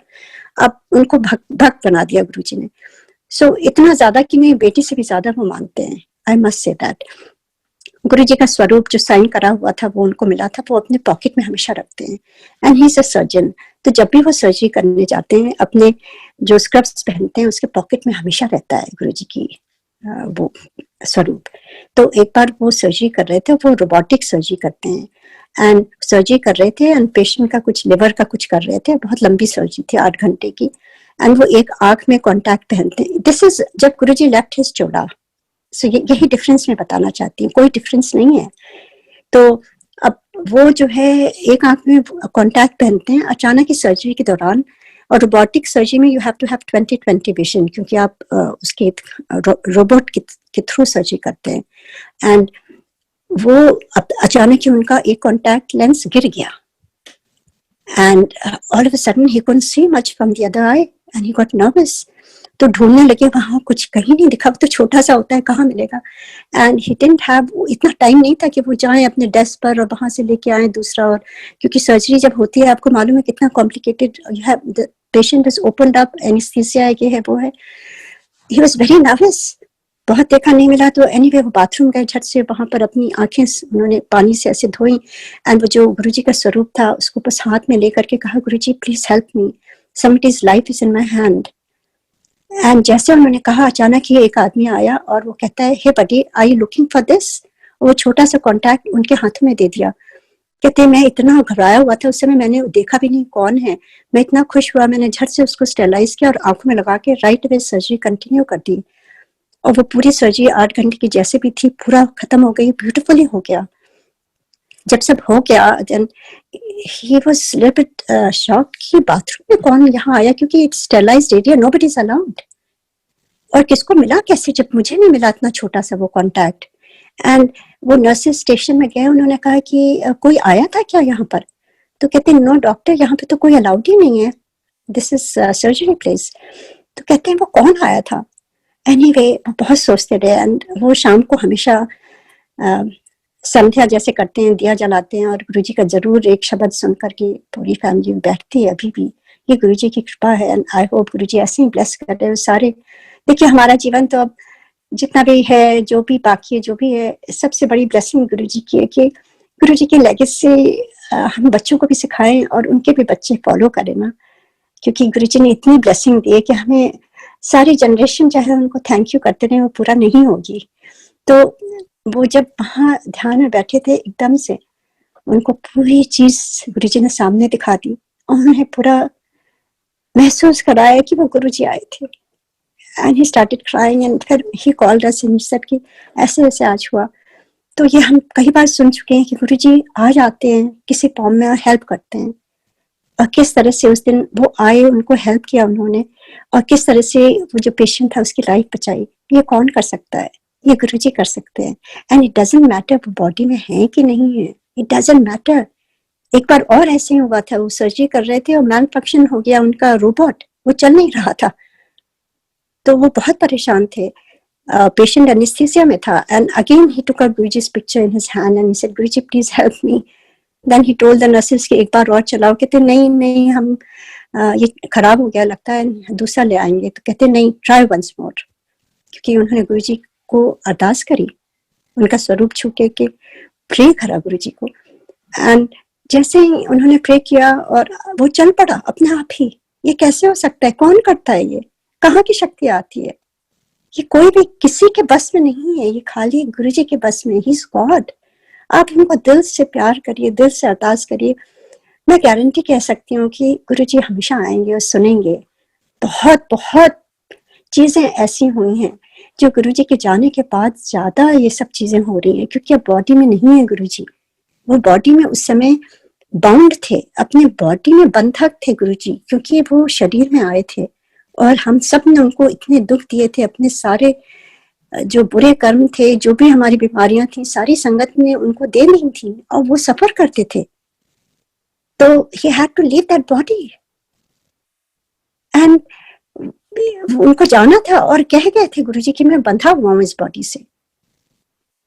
अब उनको भक्त बना दिया गुरुजी ने। सो इतना ज्यादा कि मेरी बेटी से भी ज्यादा वो मानते हैं, आई मस्ट से दैट। गुरुजी का स्वरूप जो साइन करा हुआ था वो उनको मिला था, वो अपने पॉकेट में हमेशा रखते हैं। And he is a surgeon, तो जब भी वो सर्जरी करने जाते हैं, अपने जो स्क्रब्स पहनते हैं उसके पॉकेट में हमेशा रहता है गुरुजी की वो स्वरूप। तो एक बार वो सर्जरी कर रहे थे, वो रोबोटिक सर्जरी करते हैं, एंड सर्जरी कर रहे थे एंड पेशेंट का कुछ लिवर का कुछ कर रहे थे, बहुत लंबी सर्जरी थी 8 घंटे की, एंड वो एक आंख में कॉन्टैक्ट पहनते हैं। दिस इज जब गुरुजी लेफ्ट हिज चोला। सो यही डिफरेंस मैं बताना चाहती हूँ, कोई डिफरेंस नहीं है। तो अब वो जो है एक आंख में कॉन्टैक्ट पहनते हैं अचानक ही सर्जरी के दौरान, और रोबोटिक सर्जरी में you have to have 20/20 vision, क्योंकि आप उसके रोबोट के थ्रू सर्जरी करते हैं। एंड वो अचानक ही उनका एक कॉन्टैक्ट लेंस गिर गया, and all of a sudden he couldn't see much from the other I and he got nervous. तो ढूंढने लगे, वहां कुछ कहीं नहीं दिखा, तो छोटा सा होता है, कहाँ मिलेगा। एंड ही डिडंट हैव, इतना टाइम नहीं था कि वो जाएं अपने डेस्क पर और वहां से लेके आए दूसरा। और क्योंकि सर्जरी जब होती है, आपको मालूम है कितना complicated, you have the patient is opened up, anaesthesia ये है वो है। ही वाज वेरी नर्वस, बहुत देखा नहीं मिला। तो एनीवे वो बाथरूम गए झट से, वहां पर अपनी आंखें उन्होंने पानी से ऐसे धोई, एंड वो जो गुरुजी का स्वरूप था उसको बस हाथ में लेकर के कहा, गुरुजी please help me, somebody's life is in my hand. And जैसे उन्होंने कहा, अचानक ही एक आदमी आया और वो कहता है, hey buddy are you looking for this? वो छोटा सा कॉन्टैक्ट उनके हाथ में दे दिया। कहते मैं इतना घबराया हुआ था उस समय, मैंने देखा भी नहीं कौन है, मैं इतना खुश हुआ, मैंने झट से उसको स्टेलाइज किया और आंखों में लगा के राइट वे सर्जरी कंटिन्यू कर दी। और वो पूरी सर्जरी 8 घंटे की जैसे भी थी, पूरा खत्म हो गई, ब्यूटीफुली हो गया। जब सब हो गया, then he was little bit shocked कि बाथरूम में कौन यहाँ आया, क्योंकि it's sterilised area, nobody is allowed. और किसको मिला कैसे, जब मुझे नहीं मिला इतना छोटा सा वो कॉन्टैक्ट। एंड वो नर्सेस स्टेशन में गए, उन्होंने कहा कि कोई आया था क्या यहाँ पर? तो कहते नो डॉक्टर, यहाँ पे तो कोई अलाउड ही नहीं है, दिस इज सर्जरी प्लेस। तो कहते हैं वो कौन आया था? एनीवे वो बहुत सोचते रहे, एंड वो शाम को हमेशा संध्या जैसे करते हैं, दिया जलाते हैं, और गुरुजी का जरूर एक शब्द सुनकर के पूरी फैमिली बैठती है अभी भी। ये गुरुजी की कृपा है, एंड आई होप गुरुजी ऐसे ही ब्लेस कर रहे हो सारे। देखिए हमारा जीवन तो अब जितना भी है, जो भी बाकी है, जो भी है, सबसे बड़ी ब्लेसिंग गुरुजी की है कि गुरुजी की लेगेसी हम बच्चों को भी सिखाएं और उनके भी बच्चे फॉलो करें ना, क्योंकि गुरुजी ने इतनी ब्लेसिंग दी है कि हमें सारी जनरेशन चाहे उनको थैंक यू करते रहे, वो पूरा नहीं होगी। तो वो जब वहां ध्यान में बैठे थे, एकदम से उनको पूरी चीज गुरुजी ने सामने दिखा दी, और उन्हें पूरा महसूस कराया कि वो गुरुजी आए थे। And he started crying, and फिर he called us and said कि ऐसे ऐसे आज हुआ। तो ये हम कई बार सुन चुके हैं कि गुरुजी आ जाते हैं किसी फॉर्म में और हेल्प करते हैं, और किस तरह से उस दिन वो आए, उनको हेल्प किया उन्होंने, और किस तरह से वो जो पेशेंट था उसकी लाइफ बचाई। ये कौन कर सकता है? ये गुरुजी कर सकते हैं। एंड इट डजंट मैटर वो बॉडी में है कि नहीं है, इट डजंट मैटर। एक बार और ऐसे ही हुआ था, वो सर्जरी कर रहे थे और मैल फंक्शन हो गया उनका रोबोट, वो चल नहीं रहा था, तो वो बहुत परेशान थे। पेशेंट एनेस्थीसिया में था, and again he took Guruji's picture in his hand and he said, Guruji please help me. Then he told the nurses कि एक बार और चलाओ। कहते नहीं नहीं, हम ये खराब हो गया लगता है, दूसरा ले आएंगे। तो कहते नहीं, ट्राई वंस मोर। क्योंकि उन्होंने गुरुजी को अरदास करी, उनका स्वरूप छू के प्रे करा गुरुजी को, एंड जैसे ही उन्होंने प्रे किया और वो चल पड़ा अपने आप ही। ये कैसे हो सकता है? कौन करता है? ये कहाँ की शक्ति आती है? ये कोई भी किसी के बस में नहीं है, ये खाली गुरुजी के बस में। He is God. आप उनको दिल से प्यार करिए, दिल से अरदास करिए। मैं गारंटी कह सकती हूँ कि गुरुजी हमेशा आएंगे और सुनेंगे। बहुत बहुत चीजें ऐसी हुई हैं जो गुरुजी के जाने के बाद ज्यादा ये सब चीजें हो रही हैं, क्योंकि अब बॉडी में नहीं है गुरुजी। वो बॉडी में उस समय बाउंड थे, अपने बॉडी में बंधक थे गुरुजी, क्योंकि वो शरीर में आए थे और हम सब ने उनको इतने दुख दिए थे। अपने सारे जो बुरे कर्म थे, जो भी हमारी बीमारियां थी, सारी संगत ने उनको दे दी थी और वो सफर करते थे। तो he had to leave that body and उनको जाना था और कह गए थे गुरुजी कि मैं बंधा हुआ हूँ इस बॉडी से।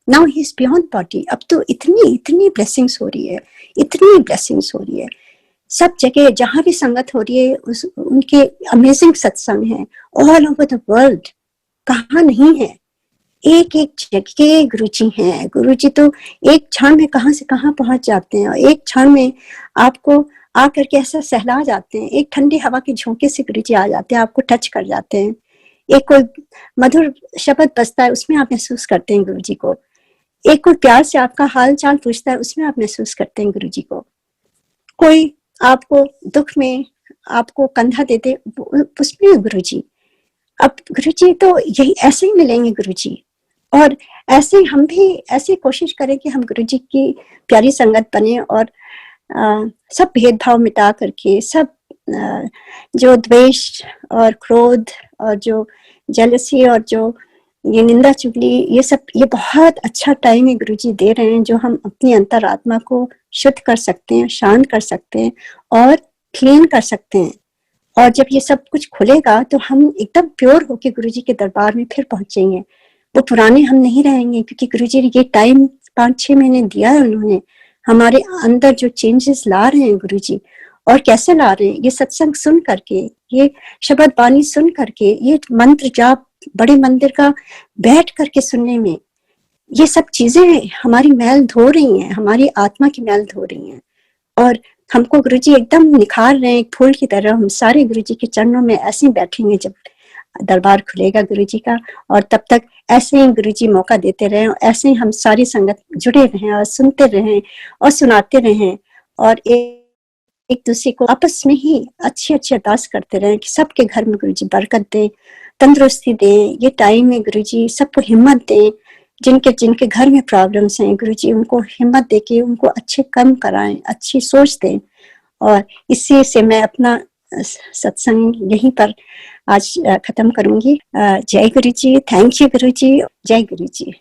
Now he is beyond body. अब तो इतनी इतनी ब्लेसिंग्स हो रही है, इतनी ब्लेसिंग्स हो रही है सब जगह, जहां भी संगत हो रही है उनके अमेजिंग सत्संग है ऑल ओवर द वर्ल्ड। कहाँ नहीं है, एक एक जगह गुरुजी हैं। गुरुजी तो एक क्षण में कहां से कहां पहुंच जाते हैं और एक क्षण में आपको आकर के ऐसा सहला जाते हैं। एक ठंडी हवा के झोंके से गुरुजी आ जाते हैं, आपको टच कर जाते हैं। एक कोई मधुर शब्द बजता है, उसमें आप महसूस करते हैं गुरुजी को। एक कोई प्यार से आपका हाल चाल पूछता है, उसमें आप महसूस करते हैं गुरुजी को। कोई आपको दुख में आपको कंधा देते, उसमें गुरुजी। अब गुरुजी तो यही ऐसे ही मिलेंगे गुरुजी। और ऐसे हम भी ऐसे कोशिश करें कि हम गुरुजी की प्यारी संगत बने और सब भेदभाव मिटा करके, सब जो द्वेष और क्रोध और जो जेलसी और जो ये निंदा चुगली, ये सब, ये बहुत अच्छा टाइम है गुरुजी दे रहे हैं, जो हम अपनी अंतरात्मा को शुद्ध कर सकते हैं, शांत कर सकते हैं और क्लीन कर सकते हैं। और जब ये सब कुछ खुलेगा तो हम एकदम प्योर होके गुरुजी के दरबार में फिर पहुंचेंगे। वो पुराने हम नहीं रहेंगे, क्योंकि गुरुजी ने ये टाइम 5-6 महीने दिया है उन्होंने। हमारे अंदर जो चेंजेस ला रहे हैं गुरुजी, और कैसे ला रहे हैं, ये सत्संग सुन करके, ये शब्द बानी सुन करके, ये मंत्र जाप बड़े मंदिर का बैठ करके सुनने में, ये सब चीजें हमारी मैल धो रही हैं, हमारी आत्मा की मैल धो रही हैं। और हमको गुरुजी एकदम निखार रहे हैं एक फूल की तरह। हम सारे गुरुजी के चरणों में ऐसे ही बैठेंगे जब दरबार खुलेगा गुरुजी का, और तब तक ऐसे ही गुरुजी मौका देते रहे, और ऐसे ही हम सारी संगत जुड़े रहें और सुनते रहें और सुनाते रहें, और एक दूसरे को आपस में ही अच्छी अच्छी अरदास करते रहें कि सबके घर में गुरुजी बरकत दें, तंदुरुस्ती दें। ये टाइम में गुरुजी सबको हिम्मत दें, जिनके जिनके घर में प्रॉब्लम्स हैं गुरुजी उनको हिम्मत देके उनको अच्छे कर्म कराएं, अच्छी सोच दें। और इसी से मैं अपना सत्संग यहीं पर आज खत्म करूंगी। जय गुरुजी, थैंक यू गुरुजी, जय गुरुजी।